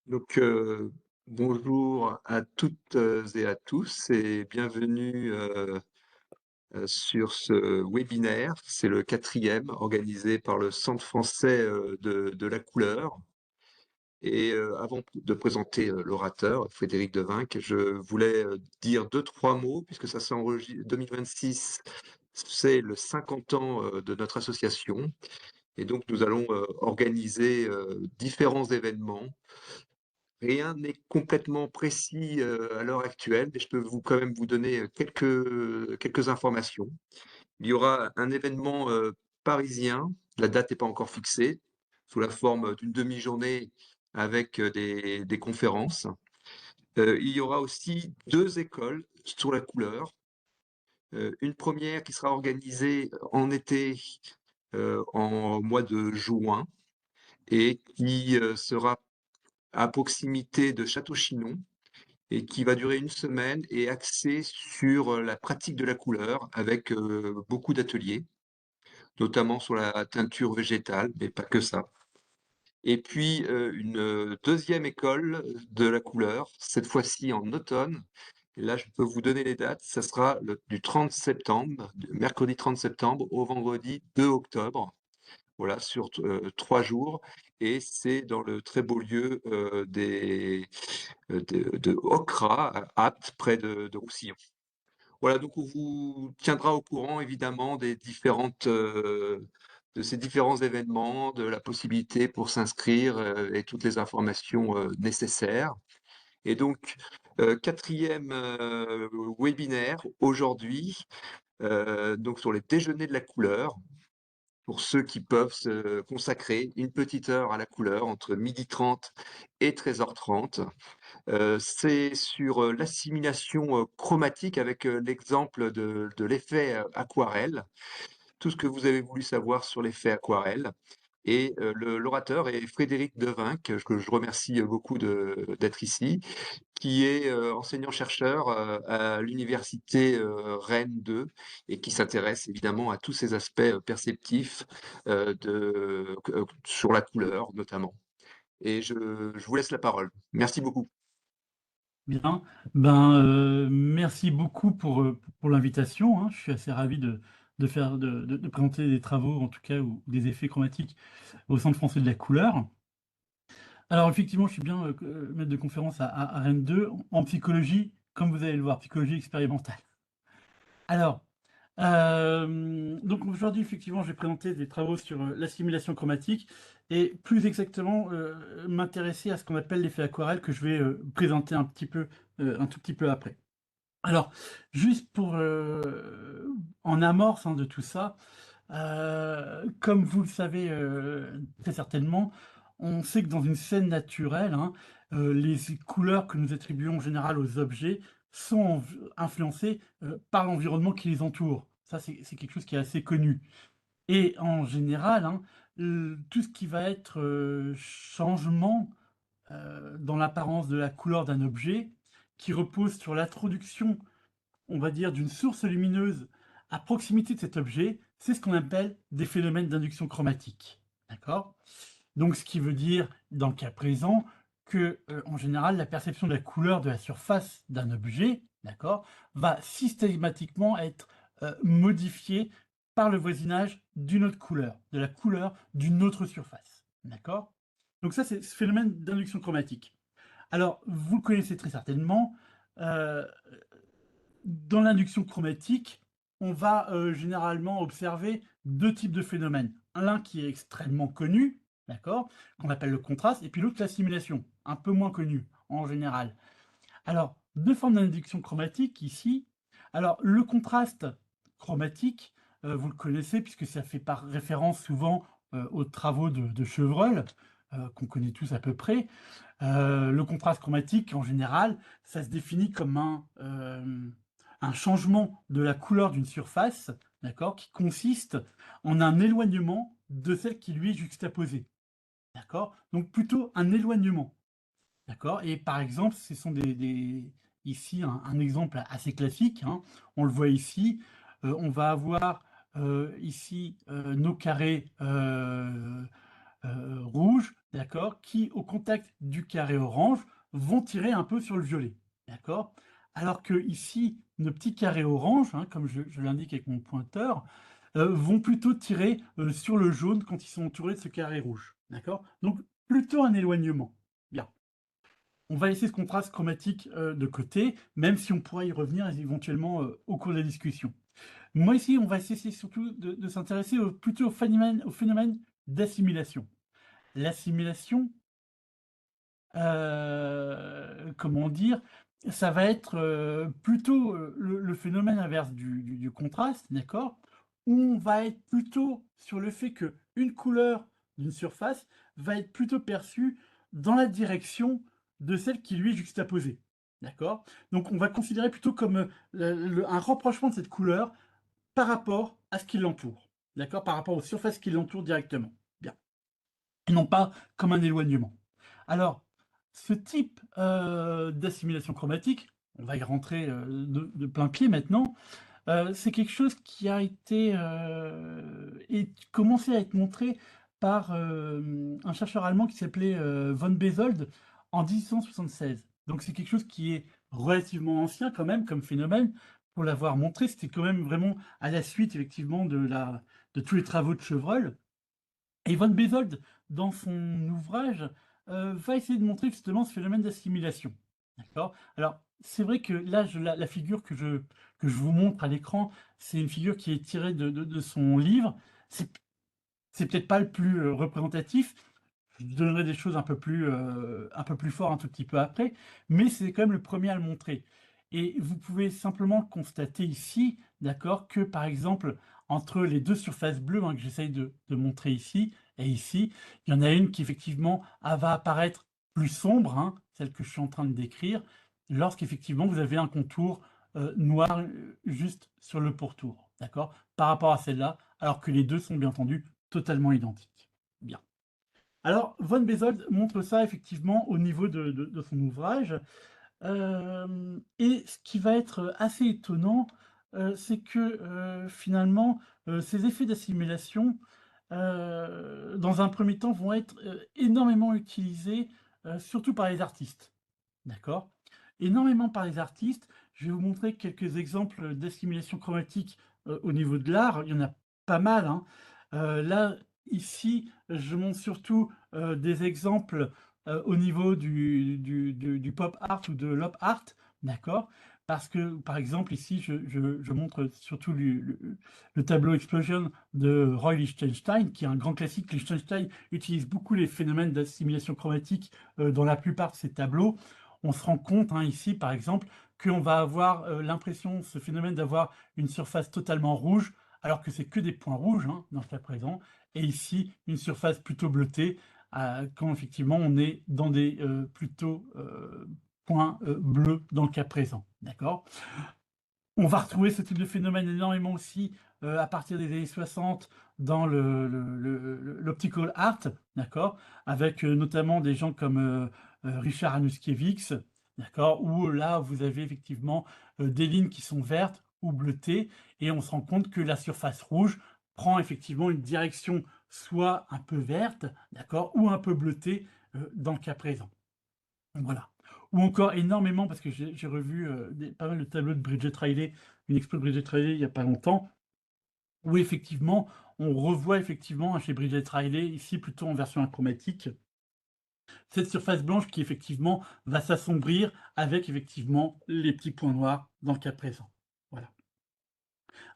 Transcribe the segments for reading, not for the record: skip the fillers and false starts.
Donc, bonjour à toutes et à tous et bienvenue sur ce webinaire. C'est le quatrième organisé par le Centre français de la couleur. Et avant de présenter l'orateur, Frédéric Devinck, je voulais dire deux, trois mots, puisque ça s'enregistre 2026, c'est le 50 ans de notre association. Et donc, nous allons organiser différents événements. Rien n'est complètement précis à l'heure actuelle, mais je peux quand même vous donner quelques informations. Il y aura un événement parisien, la date n'est pas encore fixée, sous la forme d'une demi-journée avec des conférences. Il y aura aussi deux écoles sur la couleur. Une première qui sera organisée en été, en mois de juin, et qui sera à proximité de Château-Chinon et qui va durer une semaine et axée sur la pratique de la couleur avec beaucoup d'ateliers, notamment sur la teinture végétale, mais pas que ça. Et puis une deuxième école de la couleur, cette fois-ci en automne. Et là, je peux vous donner les dates. Ça sera du 30 septembre, du mercredi 30 septembre au vendredi 2 octobre. Voilà, sur 3 jours. Et c'est dans le très beau lieu de Ocra, à Apt, près de Roussillon. Voilà, donc on vous tiendra au courant évidemment de ces différents événements, de la possibilité pour s'inscrire et toutes les informations nécessaires. Et donc, quatrième webinaire aujourd'hui, donc sur les déjeuners de la couleur, pour ceux qui peuvent se consacrer une petite heure à la couleur entre 12h30 et 13h30. C'est sur l'assimilation chromatique avec l'exemple de l'effet aquarelle, tout ce que vous avez voulu savoir sur l'effet aquarelle. Et l'orateur est Frédéric Devinck, que je remercie beaucoup d'être ici, qui est enseignant-chercheur à l'université Rennes 2 et qui s'intéresse évidemment à tous ces aspects perceptifs sur la couleur notamment. Et je vous laisse la parole. Merci beaucoup. Bien, merci beaucoup pour l'invitation, hein. Je suis assez ravi de présenter des travaux, en tout cas, ou des effets chromatiques au Centre français de la couleur. Alors effectivement, je suis bien maître de conférence à Rennes 2 en psychologie, comme vous allez le voir, psychologie expérimentale. Alors, donc aujourd'hui, effectivement, je vais présenter des travaux sur l'assimilation chromatique et plus exactement m'intéresser à ce qu'on appelle l'effet aquarelle que je vais présenter un tout petit peu après. Alors, juste pour en amorce de tout ça, comme vous le savez très certainement, on sait que dans une scène naturelle, les couleurs que nous attribuons en général aux objets sont influencées par l'environnement qui les entoure. Ça, c'est quelque chose qui est assez connu. Et en général, tout ce qui va être changement dans l'apparence de la couleur d'un objet, qui repose sur l'introduction, on va dire, d'une source lumineuse à proximité de cet objet, c'est ce qu'on appelle des phénomènes d'induction chromatique. D'accord? Donc, ce qui veut dire, dans le cas présent, que, en général, la perception de la couleur de la surface d'un objet, d'accord, va systématiquement être modifiée par le voisinage d'une autre couleur, de la couleur d'une autre surface. D'accord? Donc ça, c'est ce phénomène d'induction chromatique. Alors, vous le connaissez très certainement, euh, dans l'induction chromatique, on va généralement observer deux types de phénomènes. L'un qui est extrêmement connu, d'accord, qu'on appelle le contraste, et puis l'autre la simulation, un peu moins connu en général. Alors, deux formes d'induction chromatique ici. Alors, le contraste chromatique, vous le connaissez puisque ça fait par référence souvent aux travaux de Chevreul, qu'on connaît tous à peu près. Le contraste chromatique, en général, ça se définit comme un changement de la couleur d'une surface, d'accord, qui consiste en un éloignement de celle qui lui est juxtaposée. D'accord? Donc plutôt un éloignement. D'accord? Et par exemple, ce sont ici un exemple assez classique, hein. On le voit ici. On va avoir ici nos carrés rouges d'accord, qui, au contact du carré orange, vont tirer un peu sur le violet, d'accord? Alors que ici, nos petits carrés orange, hein, comme je l'indique avec mon pointeur, vont plutôt tirer, sur le jaune quand ils sont entourés de ce carré rouge, d'accord? Donc plutôt un éloignement. Bien. On va laisser ce contraste chromatique, de côté, même si on pourra y revenir éventuellement, au cours de la discussion. Moi ici, on va essayer surtout de s'intéresser plutôt au phénomène d'assimilation. L'assimilation, comment dire? Ça va être, plutôt, le phénomène inverse du contraste, d'accord? Où on va être plutôt sur le fait qu'une couleur d'une surface va être plutôt perçue dans la direction de celle qui lui est juxtaposée, d'accord? Donc on va considérer plutôt comme, un rapprochement de cette couleur par rapport à ce qui l'entoure, d'accord? Par rapport aux surfaces qui l'entourent directement. Bien. Et non pas comme un éloignement. Alors, ce type, d'assimilation chromatique, on va y rentrer, de plein-pied maintenant, c'est quelque chose qui a été, et commencé à être montré par, un chercheur allemand qui s'appelait, von Bezold en 1876. Donc c'est quelque chose qui est relativement ancien quand même comme phénomène. Pour l'avoir montré, c'était quand même vraiment à la suite effectivement de tous les travaux de Chevreul. Et von Bezold, dans son ouvrage, va essayer de montrer justement ce phénomène d'assimilation. D'accord? Alors, c'est vrai que là, la figure que je vous montre à l'écran, c'est une figure qui est tirée de son livre. C'est c'est peut-être pas le plus, représentatif. Je donnerai des choses un peu plus fort un tout petit peu après, mais c'est quand même le premier à le montrer. Et vous pouvez simplement constater ici, d'accord, que par exemple, entre les 2 surfaces bleues, hein, que j'essaye de montrer ici et ici, il y en a une qui effectivement, va apparaître plus sombre, hein, celle que je suis en train de décrire, lorsqu'effectivement vous avez un contour, noir, juste sur le pourtour, d'accord? Par rapport à celle-là, alors que les 2 sont bien entendu totalement identiques. Bien. Alors, von Bezold montre ça effectivement au niveau de son ouvrage. Et ce qui va être assez étonnant, c'est que, finalement, ces effets d'assimilation, dans un premier temps, vont être, énormément utilisés, surtout par les artistes. D'accord? Énormément par les artistes. Je vais vous montrer quelques exemples d'assimilation chromatique, au niveau de l'art. Il y en a pas mal, hein. Là, ici, je montre surtout, des exemples, au niveau du pop art ou de l'op art, d'accord? Parce que, par exemple, ici, je montre surtout le tableau Explosion de Roy Lichtenstein, qui est un grand classique. Lichtenstein utilise beaucoup les phénomènes d'assimilation chromatique, dans la plupart de ses tableaux. On se rend compte, hein, ici, par exemple, qu'on va avoir, l'impression, ce phénomène d'avoir une surface totalement rouge, alors que c'est que des points rouges, hein, dans le cas présent, et ici, une surface plutôt bleutée, quand effectivement on est dans des, plutôt, points, bleus dans le cas présent, d'accord? On va retrouver ce type de phénomène énormément aussi, à partir des années 60 dans l'optical art, d'accord? Avec, notamment des gens comme, Richard Anuszkiewicz, d'accord? Où là, vous avez effectivement, des lignes qui sont vertes ou bleutées et on se rend compte que la surface rouge prend effectivement une direction soit un peu verte, d'accord? Ou un peu bleutée, dans le cas présent. Voilà. Ou encore énormément, parce que j'ai revu, pas mal de tableaux de Bridget Riley, une expo de Bridget Riley il y a pas longtemps, où effectivement, on revoit effectivement, hein, chez Bridget Riley, ici plutôt en version achromatique, cette surface blanche qui effectivement va s'assombrir avec effectivement les petits points noirs dans le cas présent. Voilà.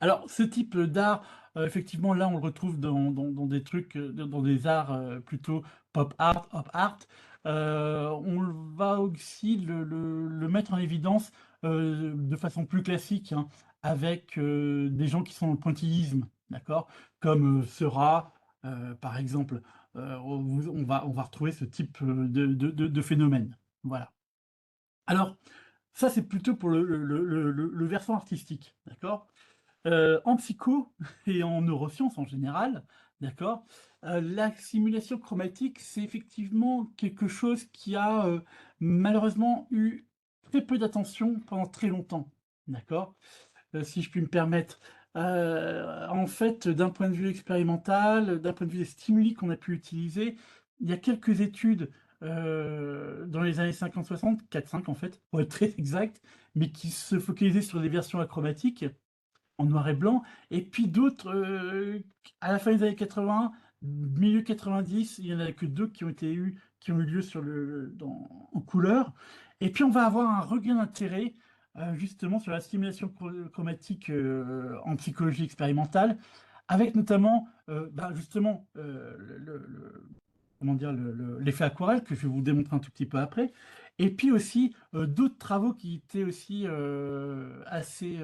Alors, ce type d'art, effectivement, là, on le retrouve dans des trucs, dans des arts, plutôt pop art, op art. On va aussi le mettre en évidence, de façon plus classique, hein, avec, des gens qui sont dans le pointillisme, d'accord? Comme, Seurat, par exemple. On va retrouver ce type, de phénomène. Voilà. Alors, ça, c'est plutôt pour le versant artistique, d'accord? En psycho et en neurosciences en général, d'accord, la simulation chromatique, c'est effectivement quelque chose qui a, malheureusement eu très peu d'attention pendant très longtemps, d'accord? Si je puis me permettre. En fait, d'un point de vue expérimental, d'un point de vue des stimuli qu'on a pu utiliser, il y a quelques études dans les années 50-60, 4-5 en fait, pour être très exact, mais qui se focalisaient sur des versions achromatiques en noir et blanc, et puis d'autres à la fin des années 80, milieu 90, il y en a que deux qui ont eu lieu en couleur. Et puis on va avoir un regain d'intérêt justement sur la stimulation chromatique en psychologie expérimentale, avec notamment justement comment dire, l'effet aquarelle, que je vais vous démontrer un tout petit peu après, et puis aussi d'autres travaux qui étaient aussi assez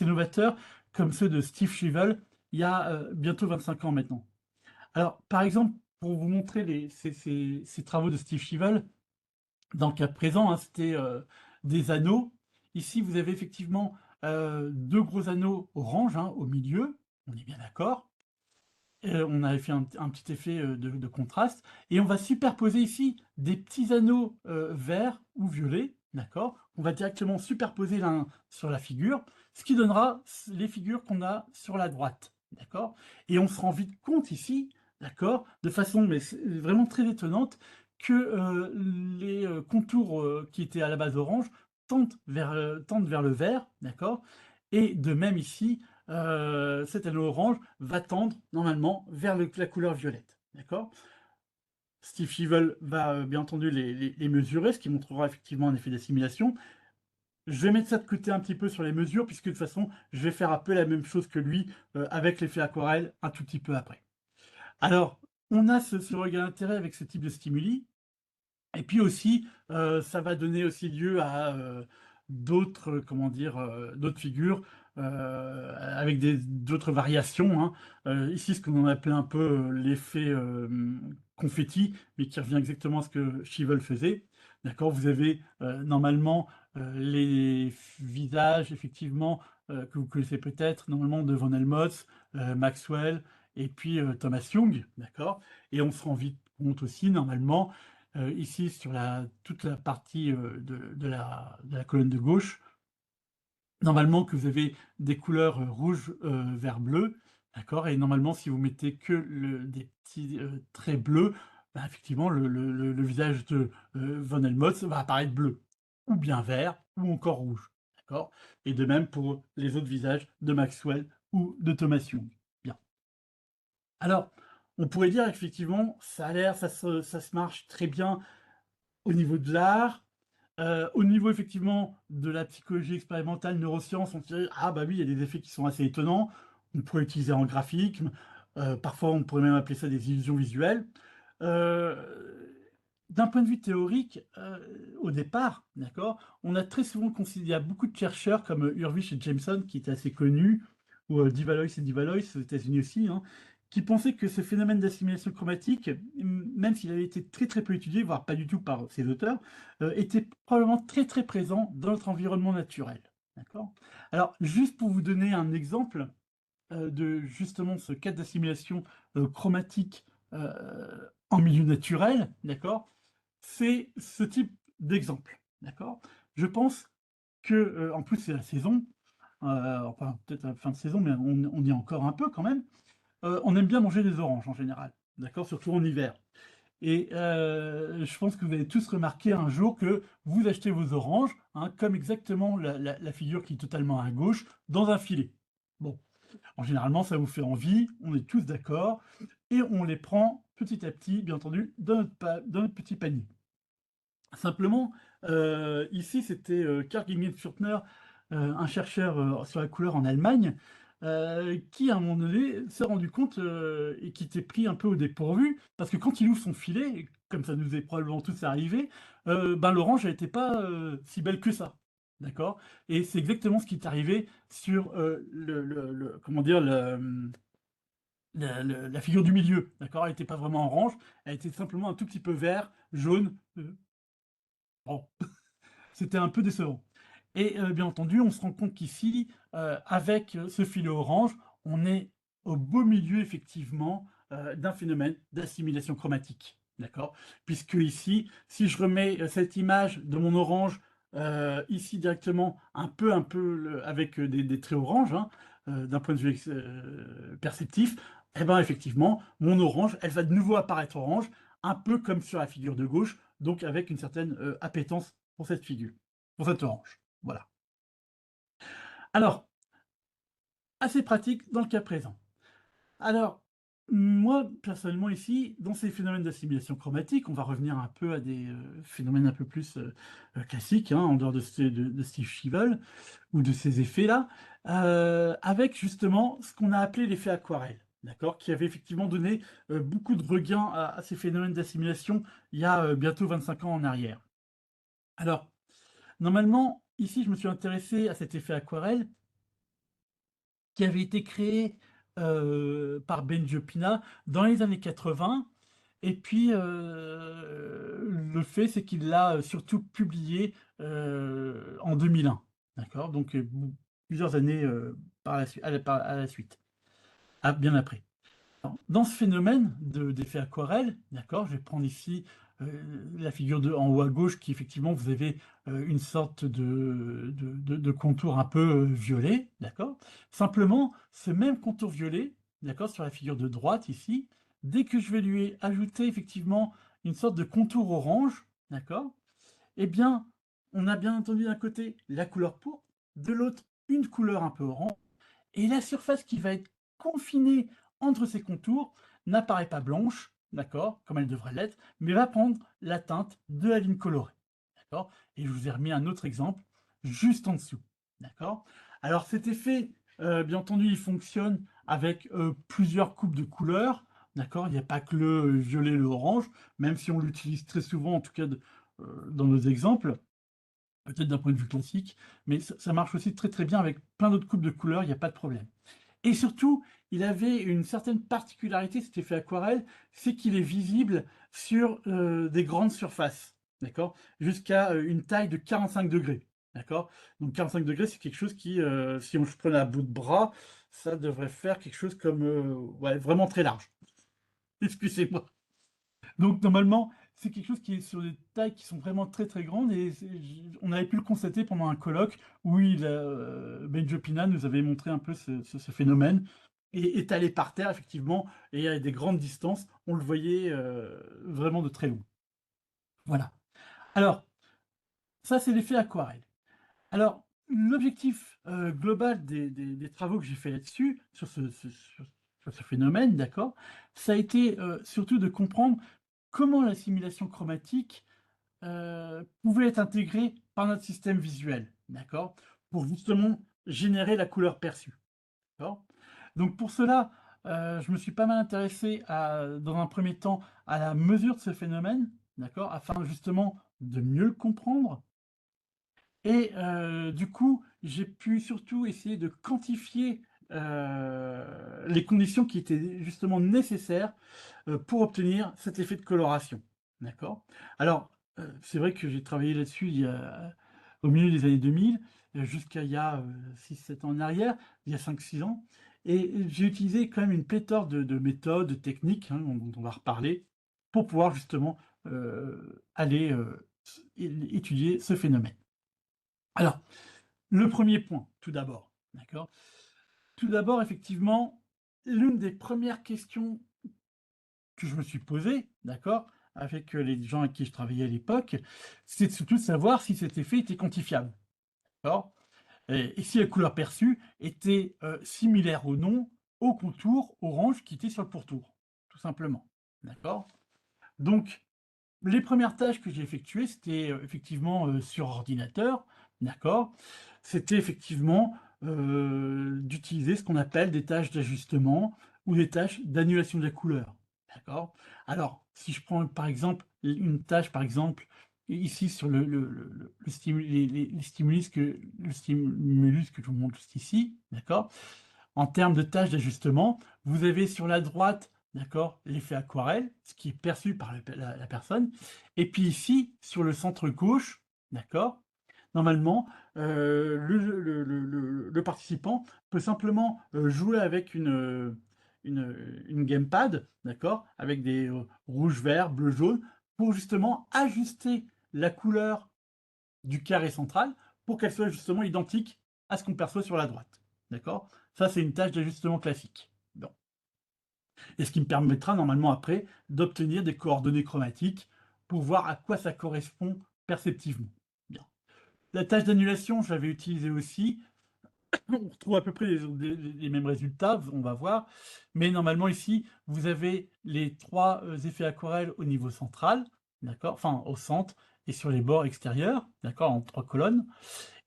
novateurs, comme ceux de Steve Schivel, il y a bientôt 25 ans maintenant. Alors, par exemple, pour vous montrer ces travaux de Steve Schivel, dans le cas présent, hein, c'était des anneaux. Ici, vous avez effectivement deux gros anneaux orange hein, au milieu, on est bien d'accord. On avait fait un petit effet de contraste. Et on va superposer ici des petits anneaux verts ou violets, d'accord? On va directement superposer l'un sur la figure, ce qui donnera les figures qu'on a sur la droite, d'accord? Et on se rend vite compte ici, d'accord, de façon mais vraiment très étonnante, que les contours qui étaient à la base orange tendent vers le vert, d'accord? Et de même ici, cet anneau orange va tendre normalement vers la couleur violette. D'accord? Steve Schivel va bien entendu les mesurer, ce qui montrera effectivement un effet d'assimilation. Je vais mettre ça de côté un petit peu sur les mesures, puisque de toute façon, je vais faire un peu la même chose que lui avec l'effet aquarelle un tout petit peu après. Alors, on a ce regain d'intérêt avec ce type de stimuli, et puis aussi, ça va donner aussi lieu à d'autres, comment dire, d'autres figures avec d'autres variations, hein. Ici, ce qu'on appelait un peu l'effet confetti, mais qui revient exactement à ce que Schivel faisait. D'accord, vous avez normalement les visages, effectivement, que vous connaissez peut-être, normalement de von Helmholtz, Maxwell, et puis Thomas Young, d'accord? Et on se rend vite compte aussi, normalement, ici sur toute la partie de la colonne de gauche, normalement que vous avez des couleurs rouge, vert, bleu, d'accord? Et normalement, si vous mettez que des petits traits bleus, bah, effectivement, le visage de Von Helmholtz va apparaître bleu, ou bien vert, ou encore rouge, d'accord? Et de même pour les autres visages de Maxwell ou de Thomas Young. Bien. Alors, on pourrait dire effectivement, ça a l'air, ça se marche très bien au niveau de l'art, au niveau effectivement de la psychologie expérimentale, neurosciences, on se dirait: «Ah bah oui, il y a des effets qui sont assez étonnants». On pourrait utiliser en graphisme, parfois on pourrait même appeler ça des illusions visuelles. D'un point de vue théorique, au départ, d'accord, on a très souvent considéré, il y a beaucoup de chercheurs comme Urwich et Jameson qui étaient assez connus, ou Divalois et Divalois aux États-Unis aussi, hein, qui pensaient que ce phénomène d'assimilation chromatique, même s'il avait été très très peu étudié, voire pas du tout par ces auteurs, était probablement très très présent dans notre environnement naturel. D'accord? Alors, juste pour vous donner un exemple de justement ce cas d'assimilation chromatique en milieu naturel, d'accord? C'est ce type d'exemple, d'accord? Je pense que, en plus c'est la saison, enfin peut-être la fin de saison, mais on y est encore un peu quand même. On aime bien manger des oranges en général, d'accord? Surtout en hiver. Et je pense que vous avez tous remarqué un jour que vous achetez vos oranges, hein, comme exactement la figure qui est totalement à gauche, dans un filet. Bon, en généralement, ça vous fait envie, on est tous d'accord, et on les prend petit à petit, bien entendu, dans notre petit panier. Simplement, ici, c'était Karl Fürtner, un chercheur sur la couleur en Allemagne, qui, à un moment donné, s'est rendu compte et qui était pris un peu au dépourvu, parce que quand il ouvre son filet, et comme ça nous est probablement tous arrivé, ben, l'orange n'était pas si belle que ça. D'accord? Et c'est exactement ce qui est arrivé sur comment dire, la figure du milieu. D'accord? Elle n'était pas vraiment orange, elle était simplement un tout petit peu vert, jaune. Bon, c'était un peu décevant. Et bien entendu, on se rend compte qu'ici, avec ce filet orange, on est au beau milieu effectivement d'un phénomène d'assimilation chromatique. D'accord? Puisque ici, si je remets cette image de mon orange ici directement, un peu avec des traits orange, hein, d'un point de vue perceptif, eh ben effectivement, mon orange, elle va de nouveau apparaître orange, un peu comme sur la figure de gauche, donc avec une certaine, appétence pour cette figure, pour cette orange. Voilà. Alors, assez pratique dans le cas présent. Alors, moi, personnellement ici, dans ces phénomènes d'assimilation chromatique, on va revenir un peu à des, phénomènes un peu plus, classiques, hein, en dehors de Steve Schivel ou de ces effets-là, avec justement ce qu'on a appelé l'effet aquarelle, d'accord? Qui avait effectivement donné, beaucoup de regain à ces phénomènes d'assimilation il y a, bientôt 25 ans en arrière. Alors, normalement, ici, je me suis intéressé à cet effet aquarelle qui avait été créé, par Benjo Pina dans les années 80 et puis, le fait, c'est qu'il l'a, surtout publié, en 2001. D'accord? Donc, plusieurs années, par la sui à la suite, bien après. Alors, dans ce phénomène d'effet aquarelle, d'accord, je vais prendre ici la figure en haut à gauche qui effectivement vous avez une sorte de contour un peu violet, d'accord. Simplement, ce même contour violet, d'accord, sur la figure de droite ici, dès que je vais lui ajouter effectivement une sorte de contour orange, d'accord, eh bien, on a bien entendu d'un côté la couleur pourpre, de l'autre une couleur un peu orange, et la surface qui va être confinée entre ces contours n'apparaît pas blanche, d'accord, comme elle devrait l'être, mais va prendre la teinte de la ligne colorée, d'accord. Et je vous ai remis un autre exemple juste en dessous, d'accord. Alors cet effet, bien entendu, il fonctionne avec plusieurs coupes de couleurs, d'accord. Il n'y a pas que le violet et le orange, même si on l'utilise très souvent, en tout cas dans nos exemples. Peut-être d'un point de vue classique, mais ça marche aussi très, très bien avec plein d'autres coupes de couleurs, il y a pas de problème. Et surtout, il avait une certaine particularité, cet effet aquarelle, c'est qu'il est visible sur, des grandes surfaces, d'accord? Jusqu'à, une taille de 45°, d'accord? Donc 45°, c'est quelque chose qui, si on se prenait à bout de bras, ça devrait faire quelque chose comme, ouais, vraiment très large. Excusez-moi. Donc normalement, c'est quelque chose qui est sur des tailles qui sont vraiment très, très grandes et on avait pu le constater pendant un colloque où Benjo Pina nous avait montré un peu ce phénomène et étalé par terre effectivement et à des grandes distances, on le voyait, vraiment de très loin. Voilà. Alors, ça c'est l'effet aquarelle. Alors, l'objectif, global des travaux que j'ai fait là-dessus, sur ce phénomène, d'accord, ça a été, surtout de comprendre comment la simulation chromatique, pouvait être intégrée par notre système visuel, d'accord? Pour justement générer la couleur perçue, d'accord? Donc pour cela, je me suis pas mal intéressé dans un premier temps, à la mesure de ce phénomène, d'accord? Afin justement de mieux le comprendre et du coup, j'ai pu surtout essayer de quantifier, les conditions qui étaient justement nécessaires, pour obtenir cet effet de coloration. D'accord? Alors, c'est vrai que j'ai travaillé là-dessus au milieu des années 2000, jusqu'à il y a, 6-7 ans en arrière, il y a 5-6 ans et j'ai utilisé quand même une pléthore de méthodes, de techniques, hein, dont on va reparler, pour pouvoir justement, aller, étudier ce phénomène. Alors, le premier point, tout d'abord, d'accord? Tout d'abord, effectivement, l'une des premières questions que je me suis posée, d'accord, avec, les gens avec qui je travaillais à l'époque, c'est surtout de savoir si cet effet était quantifiable, d'accord? Et si la couleur perçue était, similaire ou non au contour orange qui était sur le pourtour, tout simplement, d'accord? Donc les premières tâches que j'ai effectuées, c'était, effectivement, sur ordinateur, d'accord? C'était effectivement, d'utiliser ce qu'on appelle des tâches d'ajustement ou des tâches d'annulation de la couleur, d'accord? Alors, si je prends par exemple une tâche, par exemple, ici sur le les stimulus que je vous montre juste ici, d'accord? En termes de tâches d'ajustement, vous avez sur la droite, d'accord, l'effet aquarelle, ce qui est perçu par la personne. Et puis ici, sur le centre gauche, d'accord, normalement, le participant peut simplement jouer avec une gamepad, d'accord, avec des rouge, vert, bleu, jaune, pour justement ajuster la couleur du carré central pour qu'elle soit justement identique à ce qu'on perçoit sur la droite. D'accord? Ça, c'est une tâche d'ajustement classique. Bon. Et ce qui me permettra normalement après d'obtenir des coordonnées chromatiques pour voir à quoi ça correspond perceptivement. Bien. La tâche d'annulation, je l'avais utilisée aussi. On retrouve à peu près les mêmes résultats, on va voir. Mais normalement ici, vous avez les 3 effets aquarelles au niveau central, d'accord? Enfin au centre et sur les bords extérieurs, d'accord? En 3 colonnes.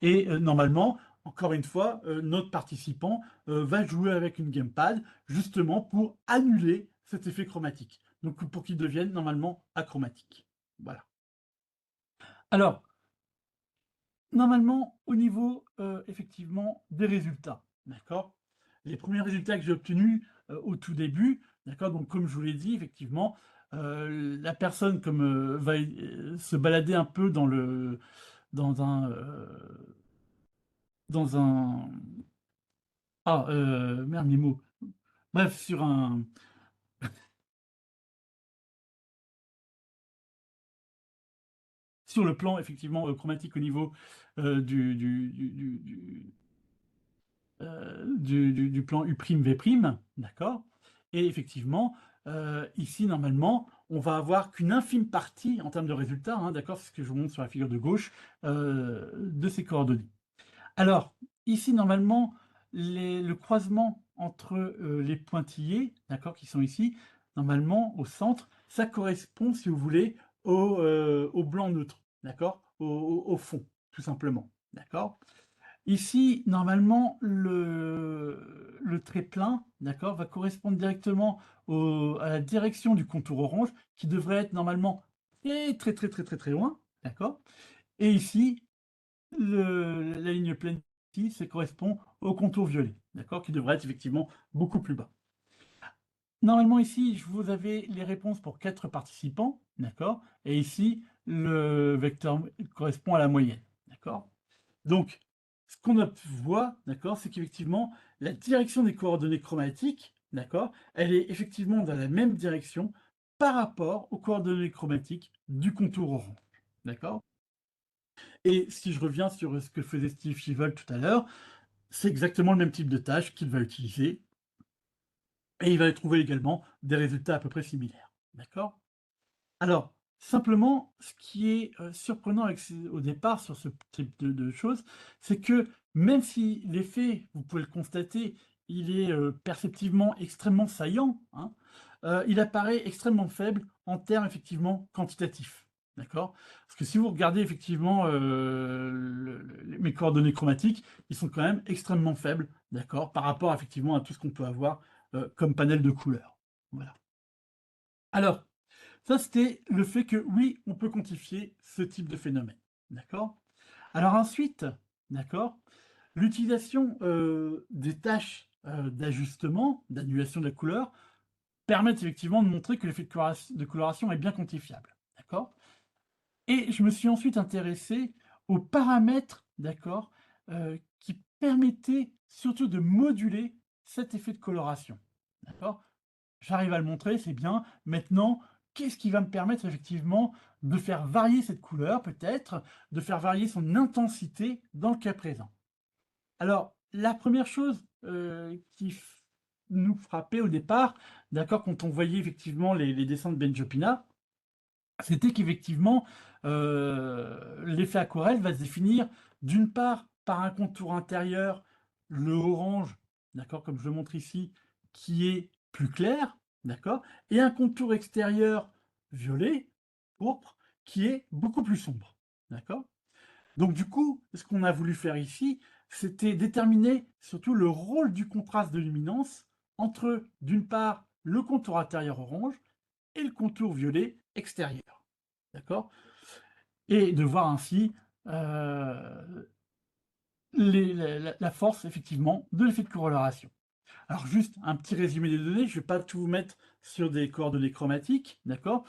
Et normalement, encore une fois, notre participant va jouer avec une gamepad justement pour annuler cet effet chromatique. Donc pour qu'il devienne normalement achromatique. Voilà. Alors, normalement, au niveau effectivement des résultats, d'accord? Les premiers résultats que j'ai obtenus au tout début, d'accord? Donc comme je vous l'ai dit, effectivement, la personne comme va se balader un peu dans un euh, dans un merde les mots. Bref, sur le plan effectivement chromatique au niveau du plan U', V', d'accord? Et effectivement, ici normalement, on va avoir qu'une infime partie en termes de résultats, hein, d'accord? C'est ce que je vous montre sur la figure de gauche de ces coordonnées. Alors, ici, normalement, le croisement entre les pointillés, d'accord, qui sont ici, normalement, au centre, ça correspond, si vous voulez, au blanc neutre, d'accord, au fond, tout simplement, d'accord. Ici, normalement, le trait plein, d'accord, va correspondre directement à la direction du contour orange, qui devrait être normalement très loin, d'accord. Et ici, la ligne pleine ici, ça correspond au contour violet, d'accord, qui devrait être effectivement beaucoup plus bas. Normalement, ici, vous avez les réponses pour 4 participants, d'accord, et ici, le vecteur correspond à la moyenne, d'accord. Donc, ce qu'on voit, d'accord, c'est qu'effectivement, la direction des coordonnées chromatiques, d'accord, elle est effectivement dans la même direction par rapport aux coordonnées chromatiques du contour orange, d'accord. Et si je reviens sur ce que faisait Steve Chivel tout à l'heure, c'est exactement le même type de tâche qu'il va utiliser et il va trouver également des résultats à peu près similaires. D'accord? Alors, simplement, ce qui est surprenant au départ sur ce type de choses, c'est que même si l'effet, vous pouvez le constater, il est perceptivement extrêmement saillant, hein, il apparaît extrêmement faible en termes effectivement quantitatifs. D'accord? Parce que si vous regardez effectivement mes coordonnées chromatiques, ils sont quand même extrêmement faibles, d'accord, par rapport effectivement à tout ce qu'on peut avoir comme panel de couleurs. Voilà. Alors, ça, c'était le fait que oui, on peut quantifier ce type de phénomène. D'accord? Alors ensuite, d'accord, l'utilisation des tâches d'ajustement, d'annulation de la couleur, permettent effectivement de montrer que l'effet de coloration est bien quantifiable. D'accord? Et je me suis ensuite intéressé aux paramètres, d'accord, qui permettaient surtout de moduler cet effet de coloration. D'accord? J'arrive à le montrer, c'est bien. Maintenant, qu'est-ce qui va me permettre effectivement de faire varier cette couleur, peut-être, de faire varier son intensité dans le cas présent? Alors, la première chose nous frappait au départ, d'accord, quand on voyait effectivement les dessins de Benjopina, c'était qu'effectivement, l'effet aquarelle va se définir d'une part par un contour intérieur, le orange, d'accord, comme je le montre ici, qui est plus clair, d'accord, et un contour extérieur violet, pourpre, qui est beaucoup plus sombre, d'accord. Donc du coup, ce qu'on a voulu faire ici, c'était déterminer surtout le rôle du contraste de luminance entre, d'une part, le contour intérieur orange et le contour violet extérieur. D'accord? Et de voir ainsi la force, effectivement, de l'effet de corrélation. Alors, juste un petit résumé des données, je ne vais pas tout vous mettre sur des coordonnées chromatiques, d'accord?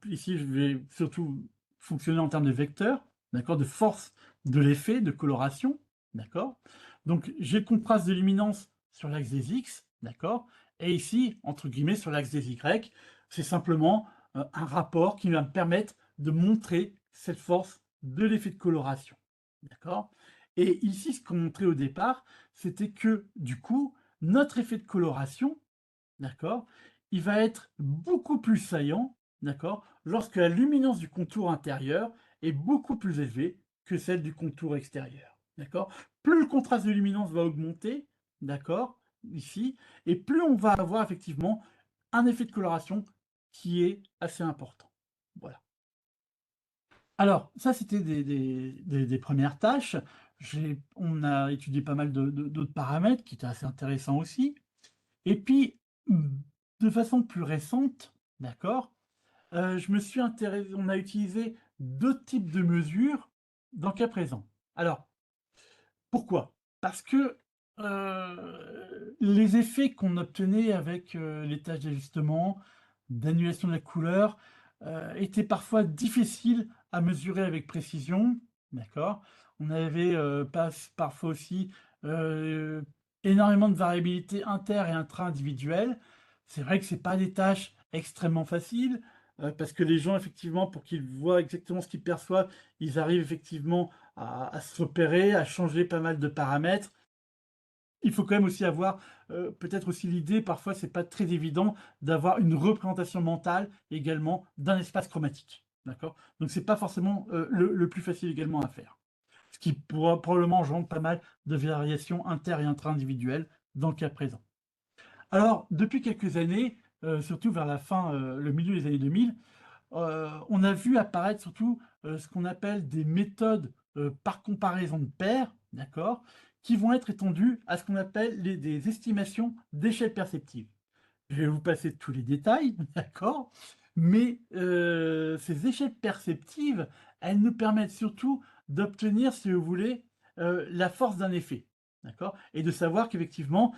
Ici, je vais surtout fonctionner en termes de vecteurs, d'accord? De force de l'effet de coloration, d'accord? Donc, j'ai le contraste de luminance sur l'axe des X, d'accord? Et ici, entre guillemets, sur l'axe des Y, c'est simplement un rapport qui va me permettre de montrer cette force de l'effet de coloration, d'accord? Et ici, ce qu'on montrait au départ, c'était que, du coup, notre effet de coloration, d'accord, il va être beaucoup plus saillant, d'accord, lorsque la luminance du contour intérieur est beaucoup plus élevée que celle du contour extérieur, d'accord? Plus le contraste de luminance va augmenter, d'accord, ici, et plus on va avoir effectivement un effet de coloration qui est assez important. Voilà. Alors, ça, c'était des 1res tâches. On a étudié pas mal d'autres paramètres qui étaient assez intéressants aussi. Et puis, de façon plus récente, d'accord, je me suis intéressé on a utilisé d'autres types de mesures dans le cas présent. Alors, pourquoi? Parce que, les effets qu'on obtenait avec, les tâches d'ajustement, d'annulation de la couleur, étaient parfois difficiles à mesurer avec précision, d'accord? On avait, parfois aussi, heu, énormément de variabilité inter et intra-individuelle. C'est vrai que c'est pas des tâches extrêmement faciles, parce que les gens effectivement pour qu'ils voient exactement ce qu'ils perçoivent, ils arrivent effectivement à se repérer, à changer pas mal de paramètres. Il faut quand même aussi avoir, peut-être aussi l'idée, parfois c'est pas très évident, d'avoir une représentation mentale également d'un espace chromatique. D'accord? Donc c'est pas forcément, le plus facile également à faire. Ce qui pourra probablement engendre pas mal de variations inter et intra-individuelles dans le cas présent. Alors, depuis quelques années, surtout vers la fin, le milieu des années 2000, on a vu apparaître surtout, ce qu'on appelle des méthodes, par comparaison de pairs, d'accord? Qui vont être étendues à ce qu'on appelle des estimations d'échelle perceptive. Je vais vous passer tous les détails, d'accord? Mais, ces échelles perceptives, elles nous permettent surtout d'obtenir, si vous voulez, la force d'un effet, d'accord? Et de savoir qu'effectivement,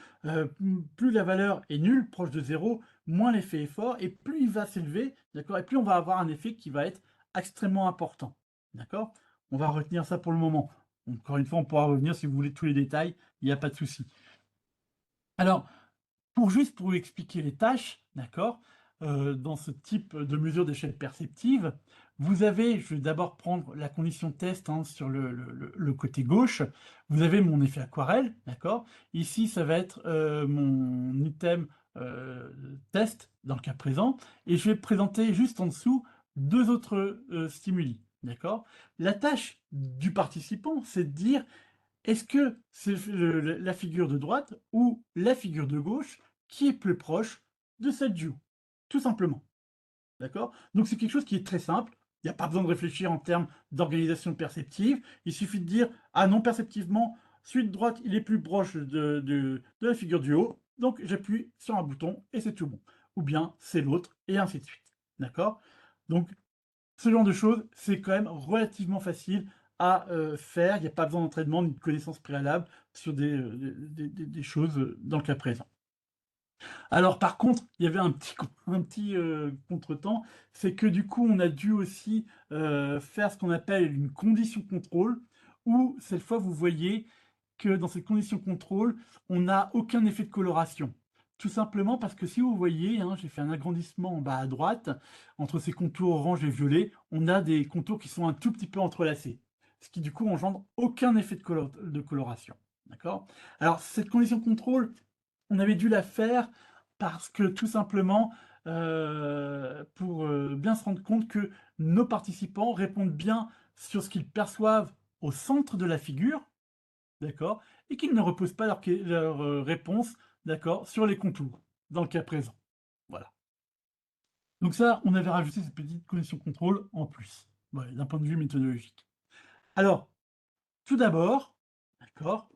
plus la valeur est nulle, proche de zéro, moins l'effet est fort et plus il va s'élever, d'accord? Et plus on va avoir un effet qui va être extrêmement important, d'accord? On va retenir ça pour le moment. Encore une fois, on pourra revenir si vous voulez tous les détails, il n'y a pas de souci. Alors, pour vous expliquer les tâches, d'accord? Dans ce type de mesure d'échelle perceptive, vous avez je vais d'abord prendre la condition test, hein, sur le côté gauche. Vous avez mon effet aquarelle, d'accord? Ici, ça va être, mon item, test, dans le cas présent et je vais présenter juste en dessous 2 autres, stimuli, d'accord? La tâche du participant, c'est de dire: est-ce que c'est la figure de droite ou la figure de gauche qui est plus proche de cette Joue? Tout simplement, d'accord? Donc c'est quelque chose qui est très simple. Il n'y a pas besoin de réfléchir en termes d'organisation perceptive. Il suffit de dire: «Ah non, perceptivement, celui de droite, il est plus proche de la figure du haut, donc j'appuie sur un bouton et c'est tout bon». Ou bien c'est l'autre et ainsi de suite, d'accord? Donc ce genre de choses, c'est quand même relativement facile à, faire. Il n'y a pas besoin d'entraînement ni de connaissances préalables sur des choses, dans le cas présent. Alors par contre, il y avait un petit, contretemps, c'est que du coup, on a dû aussi, faire ce qu'on appelle une condition contrôle où cette fois, vous voyez que dans cette condition contrôle, on n'a aucun effet de coloration. Tout simplement parce que si vous voyez, hein, j'ai fait un agrandissement en bas à droite, entre ces contours orange et violet, on a des contours qui sont un tout petit peu entrelacés, ce qui du coup engendre aucun effet de coloration. D'accord? Alors cette condition contrôle, on avait dû la faire parce que tout simplement, pour, bien se rendre compte que nos participants répondent bien sur ce qu'ils perçoivent au centre de la figure, d'accord? Et qu'ils ne reposent pas leur, réponse, d'accord, sur les contours, dans le cas présent. Voilà. Donc ça, on avait rajouté cette petite condition contrôle en plus, voilà, d'un point de vue méthodologique. Alors, tout d'abord, d'accord,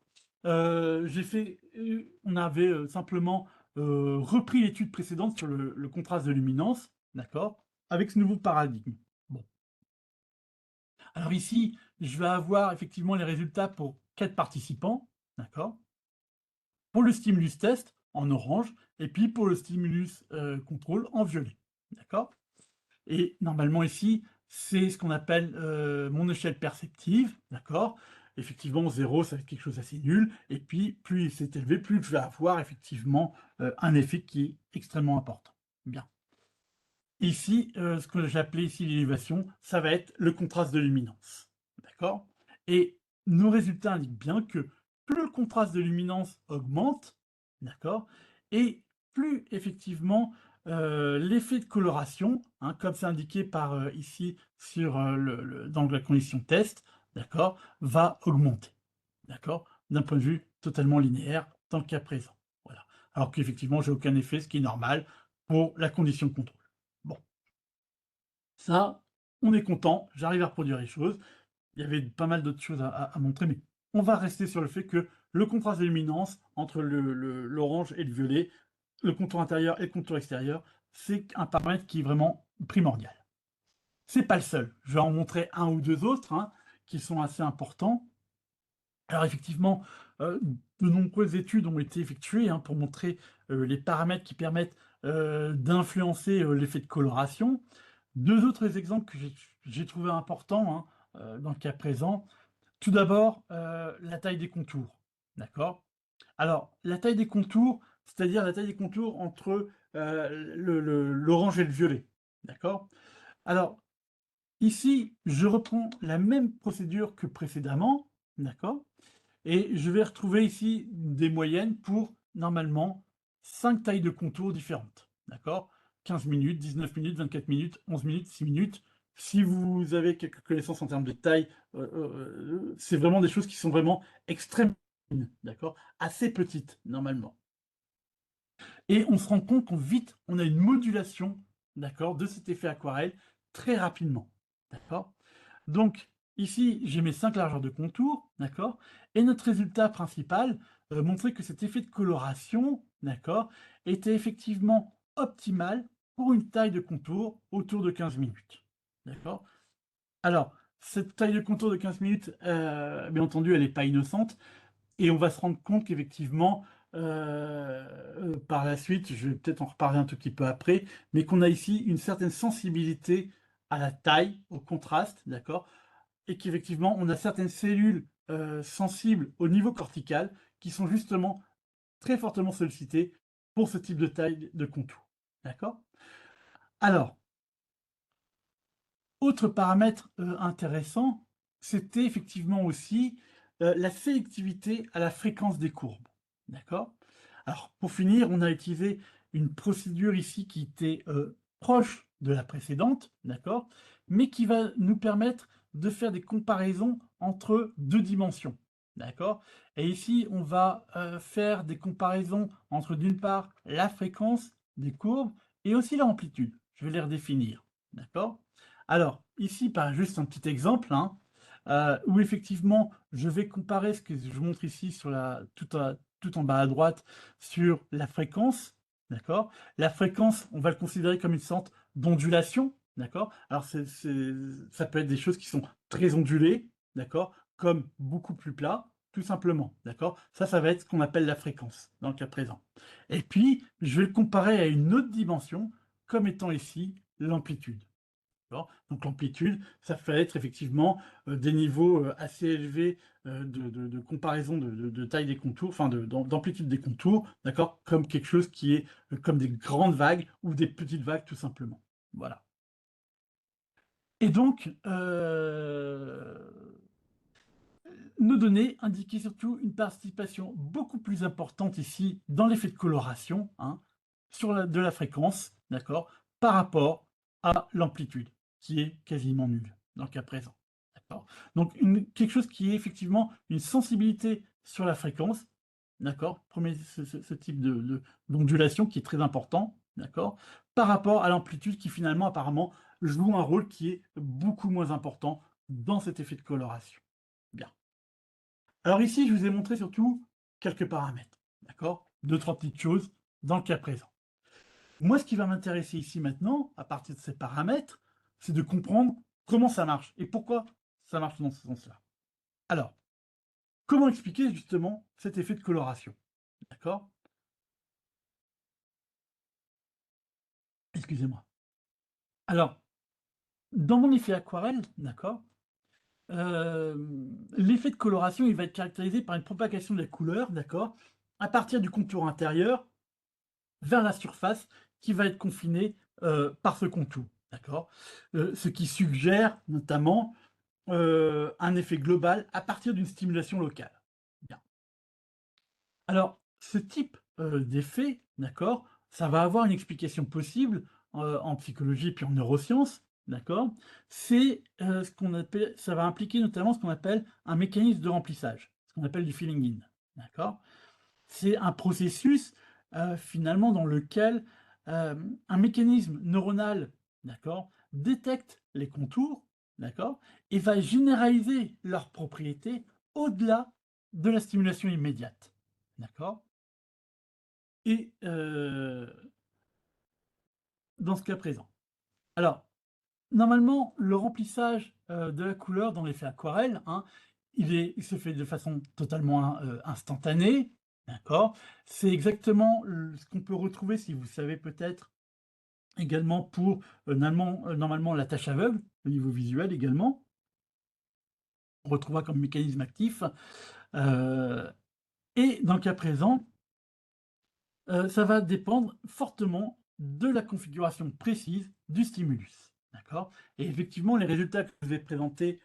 on avait, simplement, repris l'étude précédente sur le contraste de luminance, d'accord, avec ce nouveau paradigme. Bon, alors ici, je vais avoir effectivement les résultats pour 4 participants, d'accord? Pour le stimulus test, en orange et puis pour le stimulus, contrôle en violet, d'accord? Et normalement ici, c'est ce qu'on appelle, mon échelle perceptive, d'accord? Effectivement 0, ça va être quelque chose d'assez nul et puis plus c'est élevé, plus je vais avoir effectivement, un effet qui est extrêmement important. Bien. Ici, ce que j'appelais ici l'élévation, ça va être le contraste de luminance, d'accord? Et nos résultats indiquent bien que plus le contraste de luminance augmente, d'accord? Et plus effectivement, l'effet de coloration, hein, comme c'est indiqué par, ici sur, dans la condition test, d'accord, va augmenter, d'accord? D'un point de vue totalement linéaire dans le cas présent, voilà. Alors qu'effectivement, j'ai aucun effet, ce qui est normal pour la condition de contrôle. Bon, ça, on est content, j'arrive à reproduire les choses. Il y avait pas mal d'autres choses à montrer, mais on va rester sur le fait que le contraste de luminance entre l'orange et le violet, le contour intérieur et le contour extérieur, c'est un paramètre qui est vraiment primordial. C'est pas le seul. Je vais en montrer un ou deux autres, hein, qui sont assez importants. Alors effectivement, de nombreuses études ont été effectuées, hein, pour montrer, les paramètres qui permettent, d'influencer, l'effet de coloration. 2 autres exemples que j'ai trouvé importants, hein, dans le cas présent. Tout d'abord, la taille des contours, d'accord? Alors, la taille des contours, c'est-à-dire la taille des contours entre, l'orange et le violet, d'accord? Alors, ici, je reprends la même procédure que précédemment, d'accord? Et je vais retrouver ici des moyennes pour, normalement, 5 tailles de contours différentes, d'accord? 15 minutes, 19 minutes, 24 minutes, 11 minutes, 6 minutes. Si vous avez quelques connaissances en termes de taille, c'est vraiment des choses qui sont vraiment extrêmement fines, d'accord? Assez petites, normalement. Et on se rend compte qu'on vite, on a une modulation, d'accord, de cet effet aquarelle très rapidement, d'accord? Donc ici, j'ai mes 5 largeurs de contour, d'accord? Et notre résultat principal, montrait que cet effet de coloration, d'accord, était effectivement optimal pour une taille de contour autour de 15 minutes, d'accord? Alors, cette taille de contour de 15 minutes, bien entendu, elle n'est pas innocente. Et on va se rendre compte qu'effectivement, par la suite, je vais peut-être en reparler un tout petit peu après, mais qu'on a ici une certaine sensibilité à la taille, au contraste, d'accord? Et qu'effectivement, on a certaines cellules, sensibles au niveau cortical qui sont justement très fortement sollicitées pour ce type de taille de contour, d'accord? Alors, autre paramètre, intéressant, c'était effectivement aussi, la sélectivité à la fréquence des courbes. D'accord? Alors pour finir, on a utilisé une procédure ici qui était, proche de la précédente, d'accord? Mais qui va nous permettre de faire des comparaisons entre 2 dimensions. D'accord? Et ici, on va, faire des comparaisons entre d'une part la fréquence des courbes et aussi leur amplitude. Je vais les redéfinir. D'accord? Alors, ici, par juste un petit exemple, hein, où effectivement, je vais comparer ce que je montre ici sur tout en bas à droite, sur la fréquence, d'accord? La fréquence, on va le considérer comme une sorte d'ondulation, d'accord? Alors ça peut être des choses qui sont très ondulées, d'accord? Comme beaucoup plus plat, tout simplement, d'accord? Ça va être ce qu'on appelle la fréquence, dans le cas présent. Et puis, je vais le comparer à une autre dimension, comme étant ici l'amplitude. D'accord. Donc l'amplitude, ça va être effectivement, des niveaux, assez élevés, de comparaison de taille des contours, enfin d'amplitude des contours, d'accord? Comme quelque chose qui est, comme des grandes vagues ou des petites vagues tout simplement. Voilà. Et donc, nos données indiquaient surtout une participation beaucoup plus importante ici dans l'effet de coloration, hein, sur la fréquence, d'accord, par rapport à l'amplitude, qui est quasiment nulle dans le cas présent. D'accord. Donc quelque chose qui est effectivement une sensibilité sur la fréquence, d'accord, premier ce type d'ondulation qui est très important, d'accord, par rapport à l'amplitude qui finalement apparemment joue un rôle qui est beaucoup moins important dans cet effet de coloration. Bien. Alors ici, je vous ai montré surtout quelques paramètres, d'accord? 2-3 petites choses dans le cas présent. Moi, ce qui va m'intéresser ici maintenant, à partir de ces paramètres, c'est de comprendre comment ça marche et pourquoi ça marche dans ce sens-là. Alors, comment expliquer justement cet effet de coloration? D'accord? Excusez-moi. Alors, dans mon effet aquarelle, d'accord, l'effet de coloration, il va être caractérisé par une propagation de la couleur, d'accord, à partir du contour intérieur vers la surface qui va être confinée, par ce contour, d'accord? Ce qui suggère notamment, un effet global à partir d'une stimulation locale. Bien. Alors, ce type, d'effet, d'accord, ça va avoir une explication possible, en psychologie puis en neurosciences, d'accord? C'est, ce qu'on appelle ça va impliquer notamment ce qu'on appelle un mécanisme de remplissage, ce qu'on appelle du filling in, d'accord? C'est un processus, finalement dans lequel, un mécanisme neuronal, d'accord, détecte les contours, d'accord, et va généraliser leurs propriétés au-delà de la stimulation immédiate, d'accord? Et dans ce cas présent. Alors, normalement, le remplissage, de la couleur dans l'effet aquarelle, hein, il se fait de façon totalement instantanée, d'accord? C'est exactement ce qu'on peut retrouver, si vous savez peut-être, également pour, normalement la tâche aveugle, au niveau visuel également. On retrouvera comme mécanisme actif, heu et dans le cas présent, ça va dépendre fortement de la configuration précise du stimulus, d'accord? Et effectivement, les résultats que je vous ai présentés,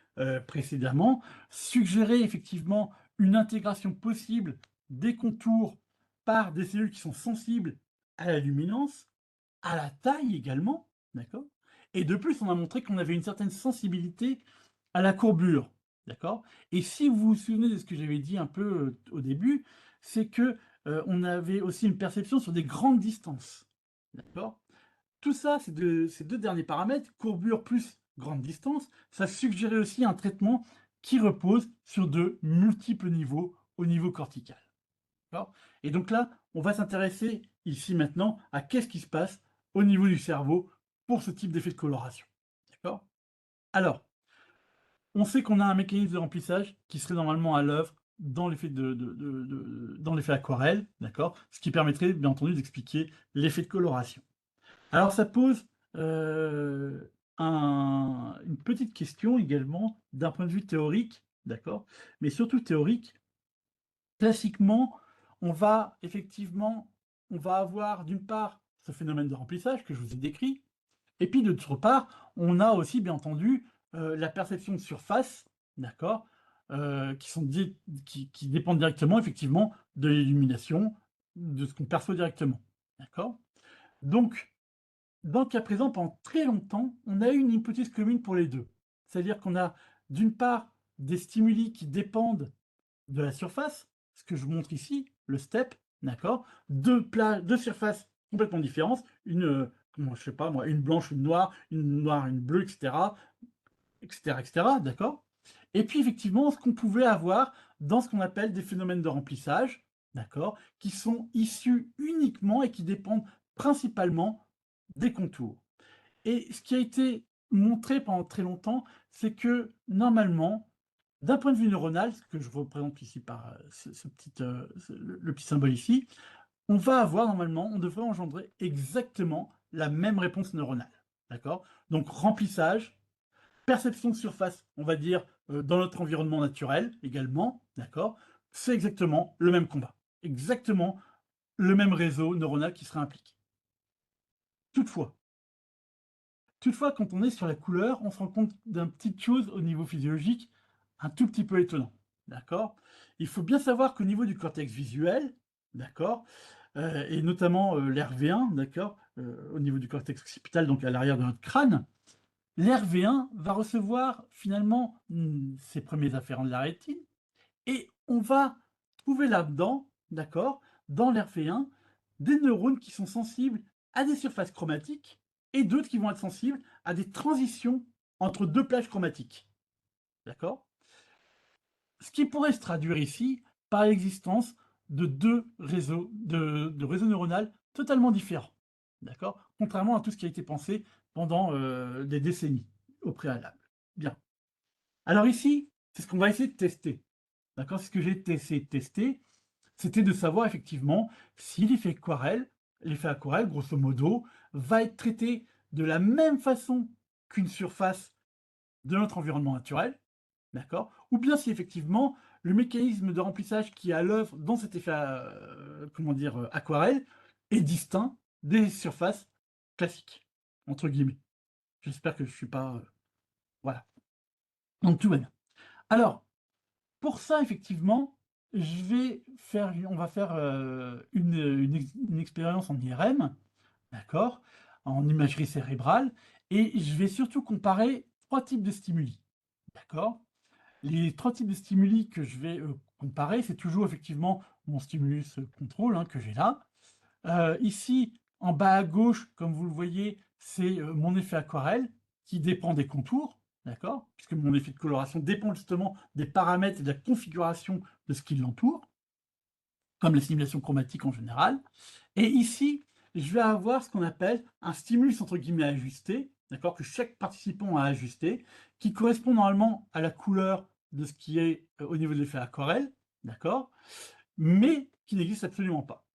précédemment suggéraient effectivement une intégration possible des contours par des cellules qui sont sensibles à la luminance, à la taille également, d'accord? Et de plus, on a montré qu'on avait une certaine sensibilité à la courbure, d'accord? Et si vous vous souvenez de ce que j'avais dit un peu, au début, c'est que, on avait aussi une perception sur des grandes distances, d'accord? Tout ça, ces 2 derniers paramètres, courbure plus grande distance, ça suggérait aussi un traitement qui repose sur de multiples niveaux au niveau cortical, d'accord? Et donc là, on va s'intéresser ici maintenant à qu'est-ce qui se passe au niveau du cerveau pour ce type d'effet de coloration, d'accord? Alors, on sait qu'on a un mécanisme de remplissage qui serait normalement à l'œuvre dans l'effet dans l'effet aquarelle, d'accord? Ce qui permettrait, bien entendu, d'expliquer l'effet de coloration. Alors ça pose, une petite question également d'un point de vue théorique, d'accord? Mais surtout théorique. Classiquement, on va effectivement on va avoir d'une part ce phénomène de remplissage que je vous ai décrit, et puis d'autre part, on a aussi bien entendu, la perception de surface, d'accord? Qui sont di qui dépendent directement effectivement de l'illumination, de ce qu'on perçoit directement, d'accord? Donc, dans le cas présent, pendant très longtemps, on a eu une hypothèse commune pour les 2. C'est-à-dire qu'on a d'une part des stimuli qui dépendent de la surface, ce que je vous montre ici, le step, d'accord? 2 surfaces complètement différentes, une, comment je sais pas moi, une blanche, une noire, une bleue, et cetera, et cetera, d'accord? Et puis effectivement, ce qu'on pouvait avoir dans ce qu'on appelle des phénomènes de remplissage, d'accord? Qui sont issus uniquement et qui dépendent principalement des contours. Et ce qui a été montré pendant très longtemps, c'est que normalement, d'un point de vue neuronal, ce que je représente ici par, ce petit, le petit symbole ici, on va avoir normalement on devrait engendrer exactement la même réponse neuronale. D'accord? Donc remplissage, perception de surface, on va dire, dans notre environnement naturel également, d'accord? C'est exactement le même combat. Exactement le même réseau neuronal qui sera impliqué. Toutefois Toutefois, quand on est sur la couleur, on se rend compte d'une petite chose au niveau physiologique, un tout petit peu étonnant, d'accord? Il faut bien savoir qu'au niveau du cortex visuel, d'accord, et notamment, l'RV1, d'accord, au niveau du cortex occipital, donc à l'arrière de notre crâne, l'RV1 va recevoir finalement, ses premiers afférents de la rétine et on va trouver là-dedans, d'accord, dans l'RV1, des neurones qui sont sensibles à des surfaces chromatiques et d'autres qui vont être sensibles à des transitions entre 2 plages chromatiques, d'accord? Ce qui pourrait se traduire ici par l'existence de 2 réseaux neuronaux totalement différents, d'accord? Contrairement à tout ce qui a été pensé pendant, des décennies au préalable. Bien. Alors ici, c'est ce qu'on va essayer de tester, d'accord? C'est ce que j'ai essayé de tester, c'était de savoir effectivement si l'effet aquarelle, grosso modo, va être traité de la même façon qu'une surface de notre environnement naturel, d'accord? Ou bien si effectivement le mécanisme de remplissage qui est à l'œuvre dans cet effet, comment dire? Aquarelle est distinct des surfaces «classiques» entre guillemets. J'espère que je suis pas, voilà. Donc tout va bien. Alors, pour ça effectivement on va faire une expérience en IRM, d'accord, en imagerie cérébrale, et je vais surtout comparer trois types de stimuli, d'accord. Les trois types de stimuli que je vais comparer, c'est toujours effectivement mon stimulus contrôle hein, que j'ai là. Ici, en bas à gauche, comme vous le voyez, c'est mon effet aquarelle qui dépend des contours, d'accord? Puisque mon effet de coloration dépend justement des paramètres et de la configuration de ce qui l'entoure, comme la simulation chromatique en général. Et ici, je vais avoir ce qu'on appelle un stimulus entre guillemets ajusté, d'accord, que chaque participant a ajusté, qui correspond normalement à la couleur de ce qui est au niveau de l'effet aquarelle, d'accord, mais qui n'existe absolument pas.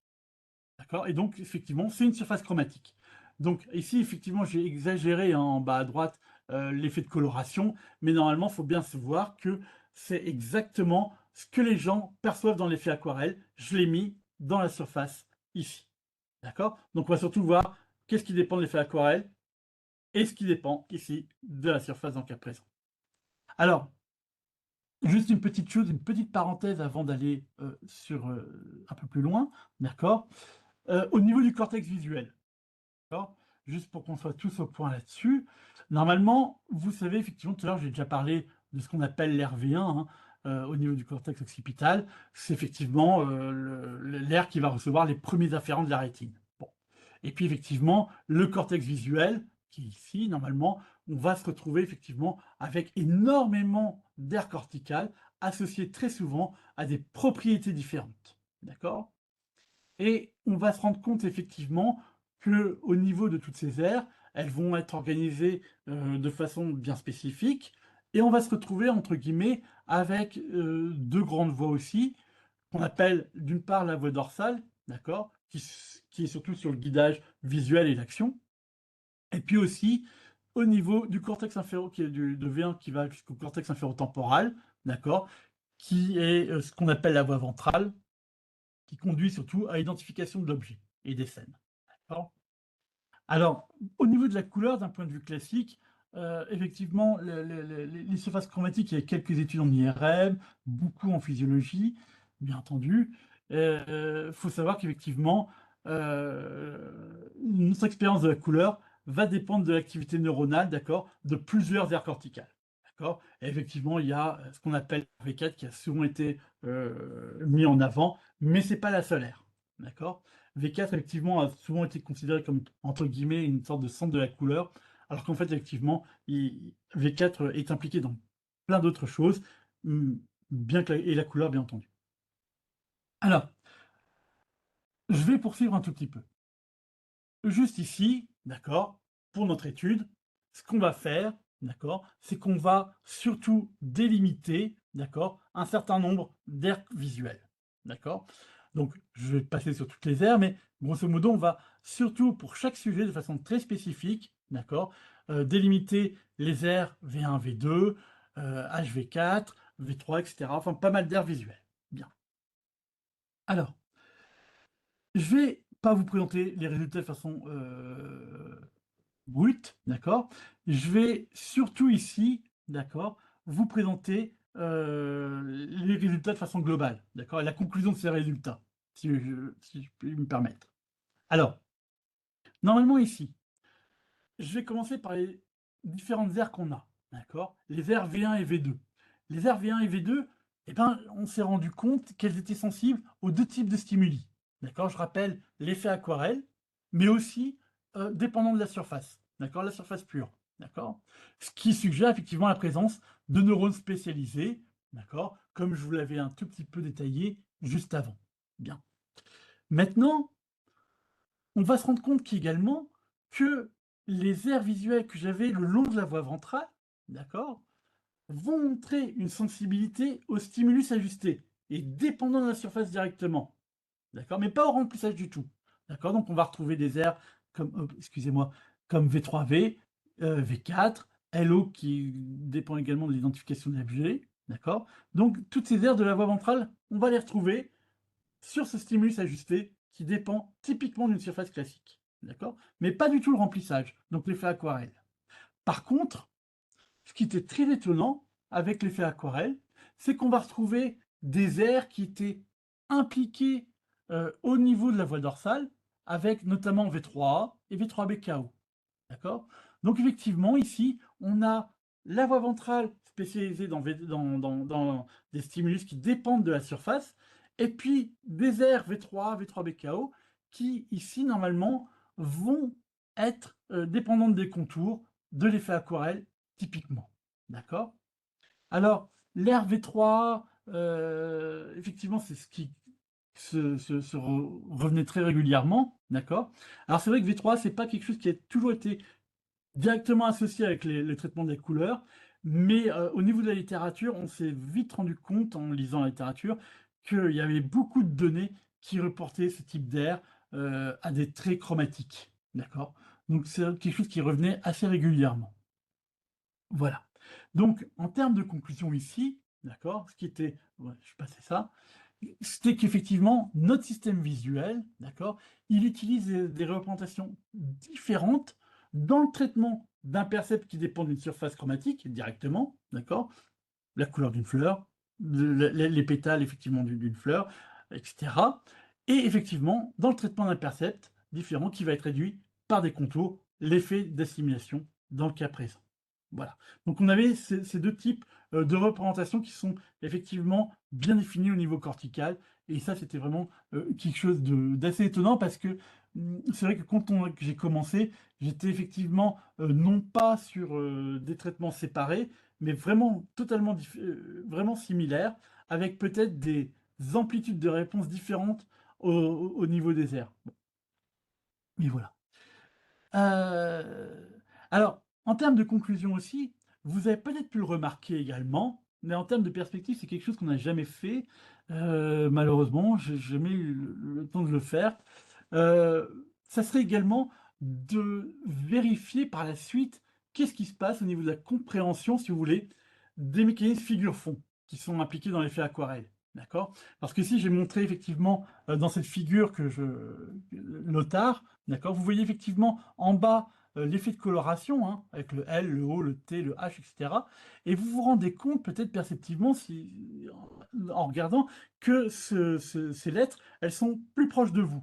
D'accord? Et donc effectivement, c'est une surface chromatique. Donc ici, effectivement, j'ai exagéré hein, en bas à droite, l'effet de coloration, mais normalement, il faut bien se voir que c'est exactement ce que les gens perçoivent dans l'effet aquarelle. Je l'ai mis dans la surface ici. D'accord? Donc on va surtout voir qu'est-ce qui dépend de l'effet aquarelle et ce qui dépend ici de la surface dans le cas présent. Alors, juste une petite chose, une petite parenthèse avant d'aller sur un peu plus loin, d'accord? Au niveau du cortex visuel, d'accord? Juste pour qu'on soit tous au point là-dessus. Normalement, vous savez, effectivement, tout à l'heure, j'ai déjà parlé de ce qu'on appelle l'RV1 hein, au niveau du cortex occipital. C'est effectivement l'air qui va recevoir les premiers afférents de la rétine. Bon. Et puis, effectivement, le cortex visuel, qui est ici, normalement, on va se retrouver effectivement avec énormément d'air cortical associé très souvent à des propriétés différentes. D'accord? Et on va se rendre compte effectivement que au niveau de toutes ces aires, elles vont être organisées de façon bien spécifique, et on va se retrouver entre guillemets avec deux grandes voies aussi, qu'on appelle d'une part la voie dorsale, d'accord, qui est surtout sur le guidage visuel et l'action, et puis aussi au niveau du cortex inférieur, qui est de V1 qui va jusqu'au cortex inférotemporal, d'accord, qui est ce qu'on appelle la voie ventrale, qui conduit surtout à l'identification de l'objet et des scènes. D'accord. Alors, au niveau de la couleur, d'un point de vue classique, effectivement, les surfaces chromatiques, il y a quelques études en IRM, beaucoup en physiologie, bien entendu. Il faut savoir qu'effectivement, notre expérience de la couleur va dépendre de l'activité neuronale, d'accord, de plusieurs aires corticales. D'accord. Et effectivement, il y a ce qu'on appelle V4 qui a souvent été mis en avant, mais c'est pas la seule aire. D'accord. V4, effectivement, a souvent été considéré comme, entre guillemets, une sorte de centre de la couleur, alors qu'en fait, effectivement, V4 est impliqué dans plein d'autres choses, bien que et la couleur, bien entendu. Alors, je vais poursuivre un tout petit peu. Juste ici, d'accord, pour notre étude, ce qu'on va faire, d'accord, c'est qu'on va surtout délimiter, d'accord, un certain nombre d'aires visuelles, d'accord. Donc, je vais passer sur toutes les aires, mais grosso modo, on va surtout, pour chaque sujet, de façon très spécifique, d'accord, délimiter les aires V1, V2, HV4, V3, etc. Enfin, pas mal d'aires visuelles. Bien. Alors, je vais pas vous présenter les résultats de façon brut, d'accord? Je vais surtout ici, d'accord, vous présenter les résultats de façon globale, d'accord? Et la conclusion de ces résultats, si je puis me permettre. Alors, normalement ici, je vais commencer par les différentes aires qu'on a, d'accord? Les aires V1 et V2. Les aires V1 et V2, eh ben, on s'est rendu compte qu'elles étaient sensibles aux deux types de stimuli, d'accord? Je rappelle l'effet aquarelle, mais aussi dépendant de la surface, d'accord? La surface pure, d'accord? Ce qui suggère effectivement la présence de neurones spécialisés, d'accord? Comme je vous l'avais un tout petit peu détaillé juste avant. Bien. Maintenant, on va se rendre compte qu'également que les aires visuelles que j'avais le long de la voie ventrale, d'accord, vont montrer une sensibilité au stimulus ajusté et dépendant de la surface directement, d'accord, mais pas au remplissage du tout, d'accord. Donc on va retrouver des aires comme, excusez-moi, comme V3V, V4, LO qui dépend également de l'identification de l'objet, d'accord. Donc toutes ces aires de la voie ventrale, on va les retrouver sur ce stimulus ajusté qui dépend typiquement d'une surface classique, d'accord? Mais pas du tout le remplissage, donc l'effet aquarelle. Par contre, ce qui était très étonnant avec l'effet aquarelle, c'est qu'on va retrouver des aires qui étaient impliquées, au niveau de la voie dorsale, avec notamment V3A et V3BKO. D'accord? Donc effectivement, ici, on a la voie ventrale spécialisée dans des stimulus qui dépendent de la surface, et puis des aires V3A, V3BKO qui, ici, normalement, vont être, dépendantes des contours, de l'effet aquarelle, typiquement. D'accord? Alors, l'air V3A, effectivement, c'est ce qui se revenait très régulièrement, d'accord? Alors c'est vrai que V3A, c'est pas quelque chose qui a toujours été directement associé avec les traitements des couleurs, mais au niveau de la littérature, on s'est vite rendu compte, en lisant la littérature, qu'il y avait beaucoup de données qui reportaient ce type d'air, à des traits chromatiques, d'accord? Donc c'est quelque chose qui revenait assez régulièrement. Voilà. Donc en termes de conclusion ici, d'accord, ce qui était ouais, je passais ça, c'était qu'effectivement, notre système visuel, d'accord, il utilise des représentations différentes dans le traitement d'un percept qui dépend d'une surface chromatique directement, d'accord, la couleur d'une fleur, les pétales effectivement d'une fleur, etc. Et effectivement, dans le traitement d'un percept différent qui va être réduit par des contours, l'effet d'assimilation dans le cas présent. Voilà. Donc on avait ces 2 types, de représentations qui sont effectivement bien définis au niveau cortical et ça c'était vraiment, quelque chose d'assez étonnant parce que, c'est vrai que que j'ai commencé, j'étais effectivement, non pas sur, des traitements séparés, mais vraiment totalement vraiment similaires, avec peut-être des amplitudes de réponse différentes au niveau des airs. Bon, mais voilà. Alors, en termes de conclusion aussi, vous avez peut-être pu le remarquer également, mais en termes de perspective, c'est quelque chose qu'on n'a jamais fait, malheureusement, j'ai jamais eu le temps de le faire. Ça serait également de vérifier par la suite qu'est-ce qui se passe au niveau de la compréhension, si vous voulez, des mécanismes figure-fond qui sont impliqués dans l'effet aquarelle. D'accord? Parce que si j'ai montré effectivement dans cette figure que je Lothar, d'accord, vous voyez effectivement en bas l'effet de coloration, hein, avec le L, le O, le T, le H, etc. Et vous vous rendez compte peut-être perceptivement si, en regardant que ces lettres, elles sont plus proches de vous.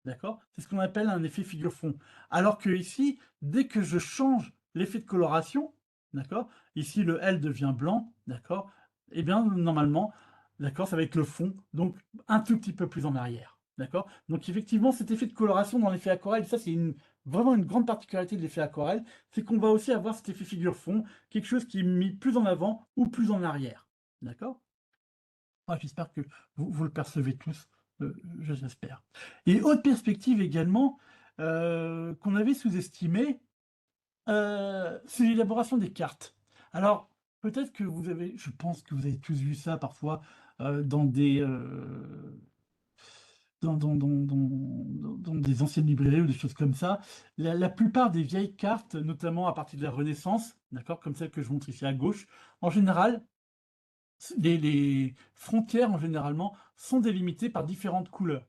D'accord? C'est ce qu'on appelle un effet figure-fond. Alors que ici, dès que je change l'effet de coloration, d'accord? Ici, le L devient blanc, d'accord? Eh bien, normalement, d'accord, ça va être le fond, donc un tout petit peu plus en arrière, d'accord? Donc effectivement, cet effet de coloration dans l'effet aquarelle, ça c'est vraiment une grande particularité de l'effet aquarelle, c'est qu'on va aussi avoir cet effet figure-fond, quelque chose qui est mis plus en avant ou plus en arrière, d'accord? Ah, j'espère que vous le percevez tous, j'espère. Et autre perspective également, qu'on avait sous-estimée, c'est l'élaboration des cartes. Alors, peut-être que je pense que vous avez tous vu ça parfois, dans dans des anciennes librairies ou des choses comme ça. La plupart des vieilles cartes, notamment à partir de la Renaissance, d'accord, comme celle que je montre ici à gauche, en général, les frontières, en généralement, sont délimitées par différentes couleurs.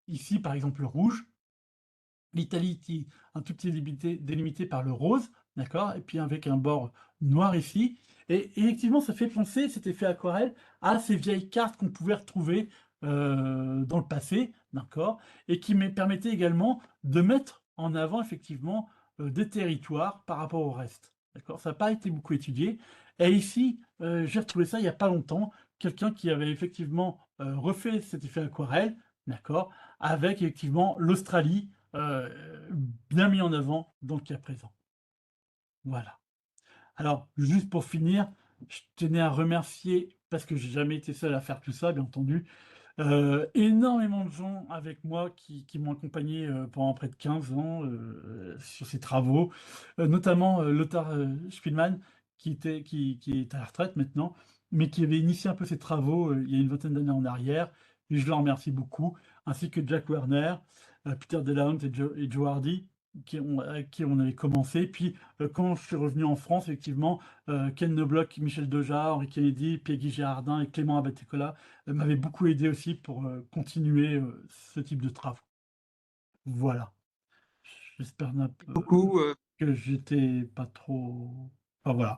Ici, par exemple, le rouge, l'Italie qui est un tout petit délimité par le rose, d'accord? Et puis avec un bord noir ici. Et effectivement, ça fait penser, cet effet aquarelle, à ces vieilles cartes qu'on pouvait retrouver dans le passé, d'accord? Et qui me permettaient également de mettre en avant effectivement des territoires par rapport au reste. D'accord? Ça n'a pas été beaucoup étudié. Et ici, j'ai retrouvé ça il n'y a pas longtemps, quelqu'un qui avait effectivement refait cet effet aquarelle, d'accord? Avec effectivement l'Australie bien mis en avant dans le cas présent. Voilà. Alors, juste pour finir, je tenais à remercier, parce que j'ai jamais été seul à faire tout ça, bien entendu, énormément de gens avec moi qui m'ont accompagné pendant près de 15 ans sur ces travaux, notamment Lothar Spielmann, qui est à la retraite maintenant, mais qui avait initié un peu ces travaux il y a une vingtaine d'années en arrière, et je le remercie beaucoup, ainsi que Jack Werner, Peter Delahunt et Joe Hardy, avec qui on avait commencé. Puis, quand je suis revenu en France, effectivement, Ken Knobloch, Michel Deja, Henri Kennedy, Peggy Gérardin et Clément Abatecola m'avait beaucoup aidé aussi pour continuer ce type de travaux. Voilà. J'espère Beaucoup, que j'étais pas trop Enfin, voilà.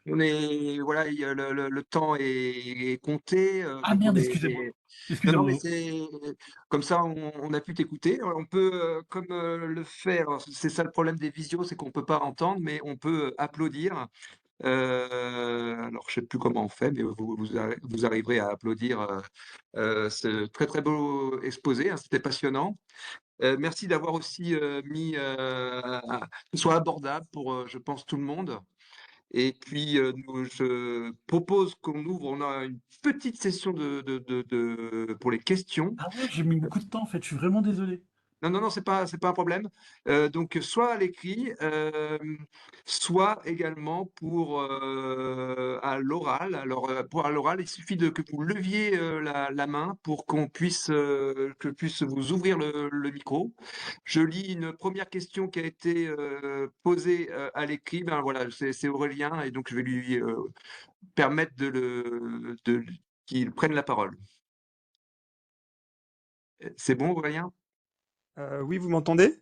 Voilà, le temps est compté, Ah donc on merde, est excusez-moi. non, non, mais Excusez-moi. c'est comme ça, on a pu t'écouter. On peut, comme, le faire alors c'est ça le problème des visios, c'est qu'on peut pas entendre, mais on peut, applaudir. Alors je sais plus comment on fait, mais vous arriverez à applaudir, ce très, très beau exposé, hein, c'était passionnant. Merci d'avoir aussi, mis, que ce soit abordable pour, je pense tout le monde. Et puis, je propose qu'on ouvre on a une petite session pour les questions. Ah ouais, j'ai mis beaucoup de temps, en fait, je suis vraiment désolé. Non, non, non, c'est pas un problème. Donc soit à l'écrit, soit également à l'oral. Alors, pour à l'oral, il suffit que vous leviez, la main pour que je puisse vous ouvrir le micro. Je lis une première question qui a été, posée, à l'écrit. Ben, voilà, c'est Aurélien et donc je vais lui, permettre qu'il prenne la parole. C'est bon Aurélien? Oui, vous m'entendez?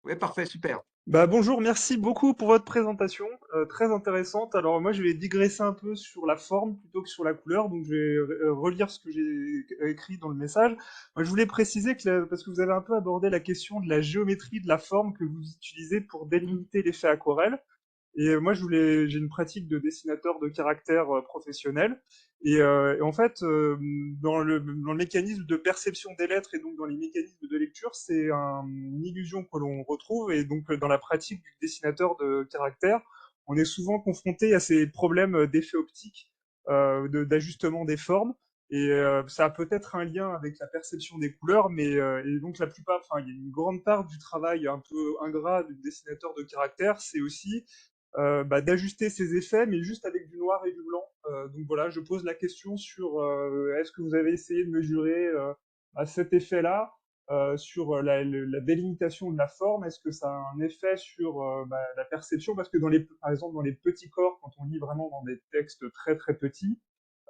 Ouais, parfait, super. Bah bonjour, merci beaucoup pour votre présentation, très intéressante. Alors moi je vais digresser un peu sur la forme plutôt que sur la couleur, donc je vais relire ce que j'ai écrit dans le message. Moi je voulais préciser parce que vous avez un peu abordé la question de la géométrie de la forme que vous utilisez pour délimiter l'effet aquarelle. Et moi, j'ai une pratique de dessinateur de caractère professionnel. Et en fait, dans le mécanisme de perception des lettres et donc dans les mécanismes de lecture, une illusion que l'on retrouve. Et donc, dans la pratique du dessinateur de caractère, on est souvent confronté à ces problèmes d'effet optique, d'ajustement des formes. Et ça a peut-être un lien avec la perception des couleurs, mais et donc enfin, il y a une grande part du travail un peu ingrat du dessinateur de caractère, c'est aussi d'ajuster ces effets, mais juste avec du noir et du blanc. Donc voilà, je pose la question sur est-ce que vous avez essayé de mesurer cet effet-là sur la délimitation de la forme, est-ce que ça a un effet sur la perception? Parce que par exemple, dans les petits corps, quand on lit vraiment dans des textes très très petits,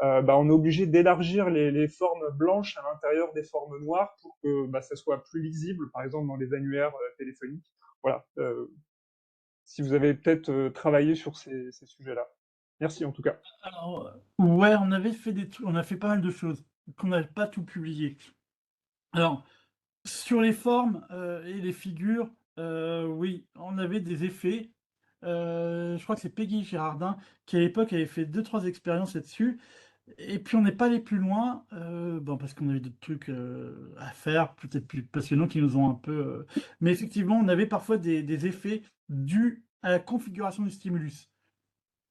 on est obligé d'élargir les formes blanches à l'intérieur des formes noires pour que ça soit plus lisible, par exemple dans les annuaires téléphoniques. Voilà. Si vous avez peut-être travaillé sur ces sujets-là. Merci en tout cas. Alors, ouais, on avait fait des trucs, on a fait pas mal de choses qu'on n'avait pas tout publié. Alors, sur les formes, et les figures, oui, on avait des effets. Je crois que c'est Peggy Girardin qui, à l'époque, avait fait deux trois expériences là-dessus et puis on n'est pas allé plus loin, bon, parce qu'on avait d'autres trucs, à faire, peut-être plus passionnants qui nous ont un peu, mais effectivement, on avait parfois des effets dus à la configuration du stimulus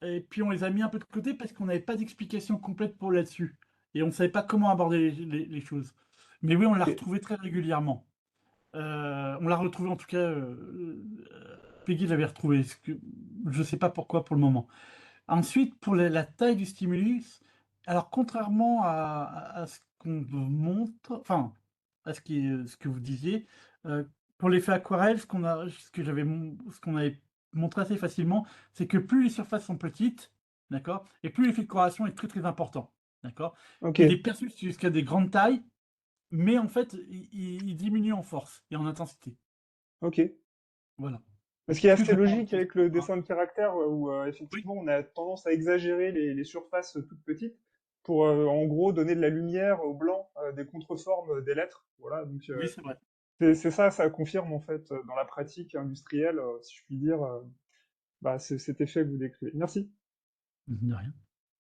et puis on les a mis un peu de côté parce qu'on n'avait pas d'explication complète pour là-dessus et on ne savait pas comment aborder les choses. Mais oui, on l'a Ok. retrouvé très régulièrement. On l'a retrouvé en tout cas, Peggy l'avait retrouvé, ce que je sais pas pourquoi pour le moment. Ensuite, pour la taille du stimulus, alors contrairement à ce qu'on vous montre, enfin, à ce que vous disiez, pour l'effet aquarelle, ce qu'on avait montré assez facilement, c'est que plus les surfaces sont petites, d'accord? Et plus l'effet de coloration est très, très important, d'accord? Ok. Il est perçu jusqu'à des grandes tailles, mais en fait, il diminue en force et en intensité. Ok. Voilà. Ce qui est Est-ce que je assez réponds à votre logique question? avec le Hein? dessin de caractère, où Oui? effectivement on a tendance à exagérer les surfaces toutes petites pour en gros donner de la lumière au blanc des contreformes des lettres. Voilà, donc Oui, c'est vrai. c'est ça, ça confirme en fait dans la pratique industrielle, si je puis dire, c'est cet effet que vous décrivez. Merci. De rien.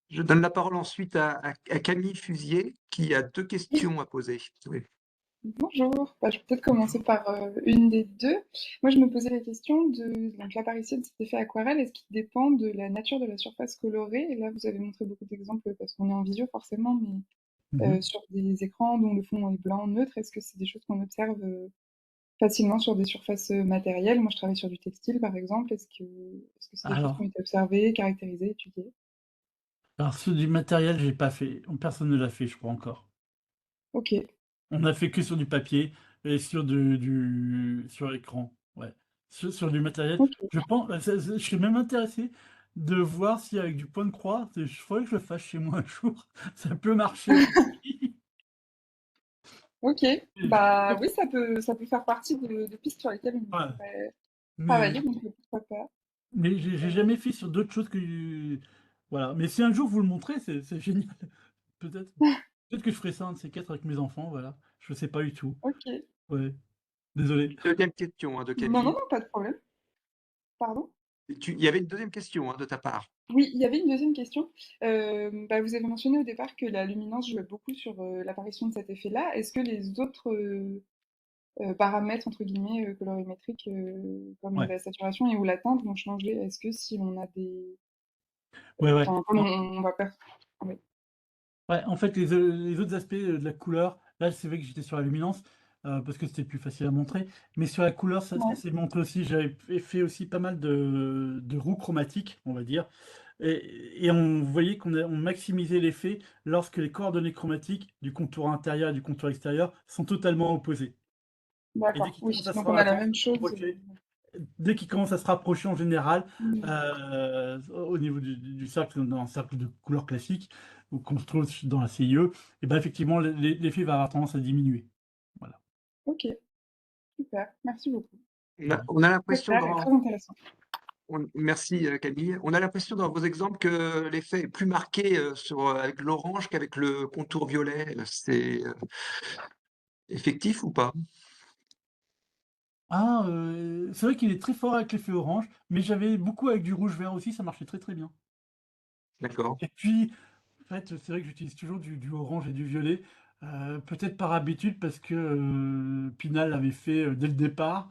Je donne la parole ensuite à Camille Fusier qui a 2 questions à poser. Oui. Bonjour, je vais peut-être commencer Bonjour. par une des deux. Moi, je me posais la question de donc, l'apparition de cet effet aquarelle, est-ce qu'il dépend de la nature de la surface colorée? Et là, vous avez montré beaucoup d'exemples parce qu'on est en visio forcément, mais Mmh. sur des écrans dont le fond est blanc neutre, est-ce que c'est des choses qu'on observe facilement sur des surfaces matérielles? Moi, je travaille sur du textile, par exemple. Est-ce que c'est des choses qui ont Alors été observées, caractérisées, étudiées? alors ceux du matériel, j'ai pas fait. Personne ne l'a fait, je crois encore. Ok, On a fait que sur du papier et sur écran, ouais. Sur du matériel, ok. je pense, je serais même intéressé de voir si avec du point de croix, il faudrait que je le fasse chez moi un jour, ça peut marcher aussi. Ok, bah oui, ça peut faire partie de pistes sur lesquelles on Ouais, pourrait mais travailler, donc pourquoi pas. Mais j'ai jamais fait sur d'autres choses que voilà. Mais si un jour vous le montrez, c'est génial. Peut-être. Peut-être que je ferai ça un de ces 4 avec mes enfants, voilà. Je sais pas du tout. OK. Ouais, désolé. Une deuxième question hein, de Non, non, Camille. non, pas de problème. Pardon? Il y avait une deuxième question hein, de ta part. Oui, il y avait une deuxième question. Bah, vous avez mentionné au départ que la luminance jouait beaucoup sur, l'apparition de cet effet-là. Est-ce que les autres, paramètres entre guillemets, colorimétriques, comme Ouais. la saturation et ou la teinte vont changer? Est-ce que si on a des Ouais, ouais. enfin, comme on va faire ouais. Ouais, en fait, les autres aspects, de la couleur, là, c'est vrai que j'étais sur la luminance, parce que c'était plus facile à montrer, mais sur la couleur, ça Ouais, s'est montré aussi. J'avais fait aussi pas mal de roues chromatiques, on va dire, et on voyait on maximisait l'effet lorsque les coordonnées chromatiques du contour intérieur et du contour extérieur sont totalement opposées. Et dès d'accord, qu'ils oui, commencent à se donc on a la rapprocher, même chose, dès qu'ils commencent à se rapprocher en général, mmh, au niveau du cercle, dans un cercle de couleur classique, ou qu'on se trouve dans la CIE, et ben effectivement l'effet va avoir tendance à diminuer. Voilà. OK, super, merci beaucoup. On De a, rien. on a Très l'impression clair et dans, très intéressant. merci Camille. On a l'impression dans vos exemples que l'effet est plus marqué avec l'orange qu'avec le contour violet. C'est effectif ou pas? Ah, c'est vrai qu'il est très fort avec l'effet orange, mais j'avais beaucoup avec du rouge vert aussi, ça marchait très, très bien. D'accord. Et puis, en fait, c'est vrai que j'utilise toujours du orange et du violet, peut-être par habitude parce que, Pinal l'avait fait, dès le départ.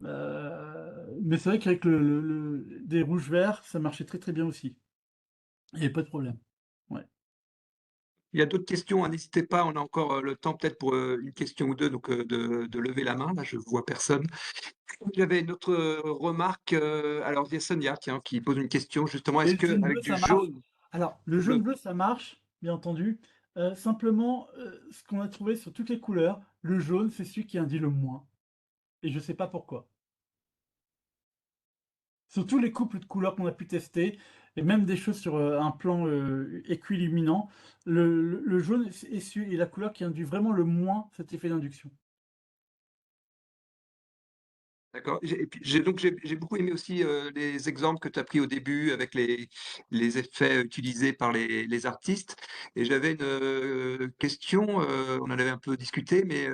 Mais c'est vrai qu'avec des rouges verts, ça marchait très, très bien aussi. Il y avait pas de problème. Ouais. Il y a d'autres questions, hein, n'hésitez pas, on a encore le temps peut-être pour une question ou deux, donc de lever la main. Là, je vois personne. J'avais une autre remarque. Alors, il y a Sonia, tiens, qui pose une question justement. Et Est-ce le que jaune avec bleu, du ça marche? jaune Alors, le bleu, jaune bleu, ça marche, bien entendu. Simplement, ce qu'on a trouvé sur toutes les couleurs, le jaune, c'est celui qui indique le moins. Et je sais pas pourquoi. Sur tous les couples de couleurs qu'on a pu tester, et même des choses sur un plan équiluminant, le jaune est la couleur qui induit vraiment le moins cet effet d'induction. d'accord. Et puis, j'ai beaucoup aimé aussi les exemples que tu as pris au début avec les effets utilisés par les artistes. Et j'avais une question, on en avait un peu discuté, mais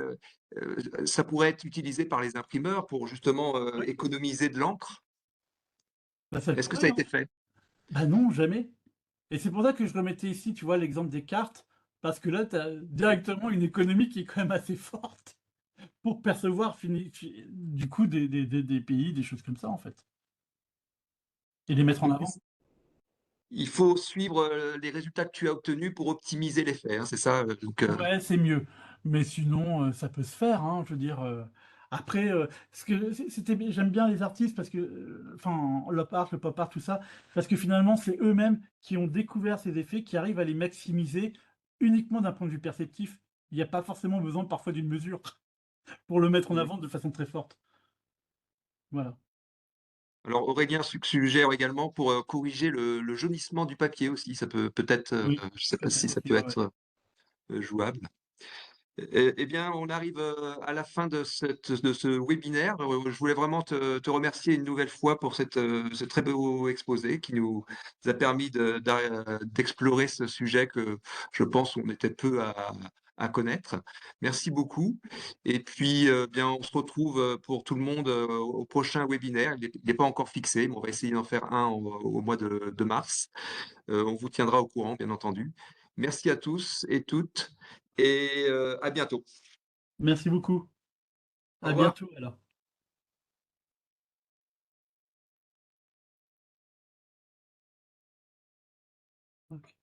ça pourrait être utilisé par les imprimeurs pour justement Ouais, économiser de l'encre. bah ça le Est-ce que ça a pourrait, hein. été fait? Bah non, jamais. Et c'est pour ça que je remettais ici, tu vois, l'exemple des cartes, parce que là, tu as directement une économie qui est quand même assez forte pour percevoir du coup des pays, des choses comme ça, en fait, et les mettre en Donc, avant. il faut suivre les résultats que tu as obtenus pour optimiser l'effet, hein, c'est ça? Ouais, c'est mieux. Mais sinon, ça peut se faire, hein, je veux dire, après, ce que j'aime bien les artistes parce que, enfin, le pop art, tout ça, parce que finalement, c'est eux-mêmes qui ont découvert ces effets, qui arrivent à les maximiser uniquement d'un point de vue perceptif. Il y a pas forcément besoin parfois d'une mesure pour le mettre en Mm. avant de façon très forte. Voilà. Alors Aurélien suggère également pour corriger le jaunissement du papier aussi. Ça peut-être, Oui, je sais ça pas peut être si ça aussi, peut ouais, ouais. être jouable. Eh bien, on arrive à la fin de ce webinaire. Je voulais vraiment te remercier une nouvelle fois pour ce très beau exposé qui nous a permis d'explorer ce sujet que je pense on était peu à connaître. Merci beaucoup. Et puis, bien, on se retrouve pour tout le monde au prochain webinaire. Il n'est pas encore fixé, mais on va essayer d'en faire un au mois de mars. On vous tiendra au courant, bien entendu. Merci à tous et toutes et à bientôt. Merci beaucoup. Au À revoir. bientôt alors. OK.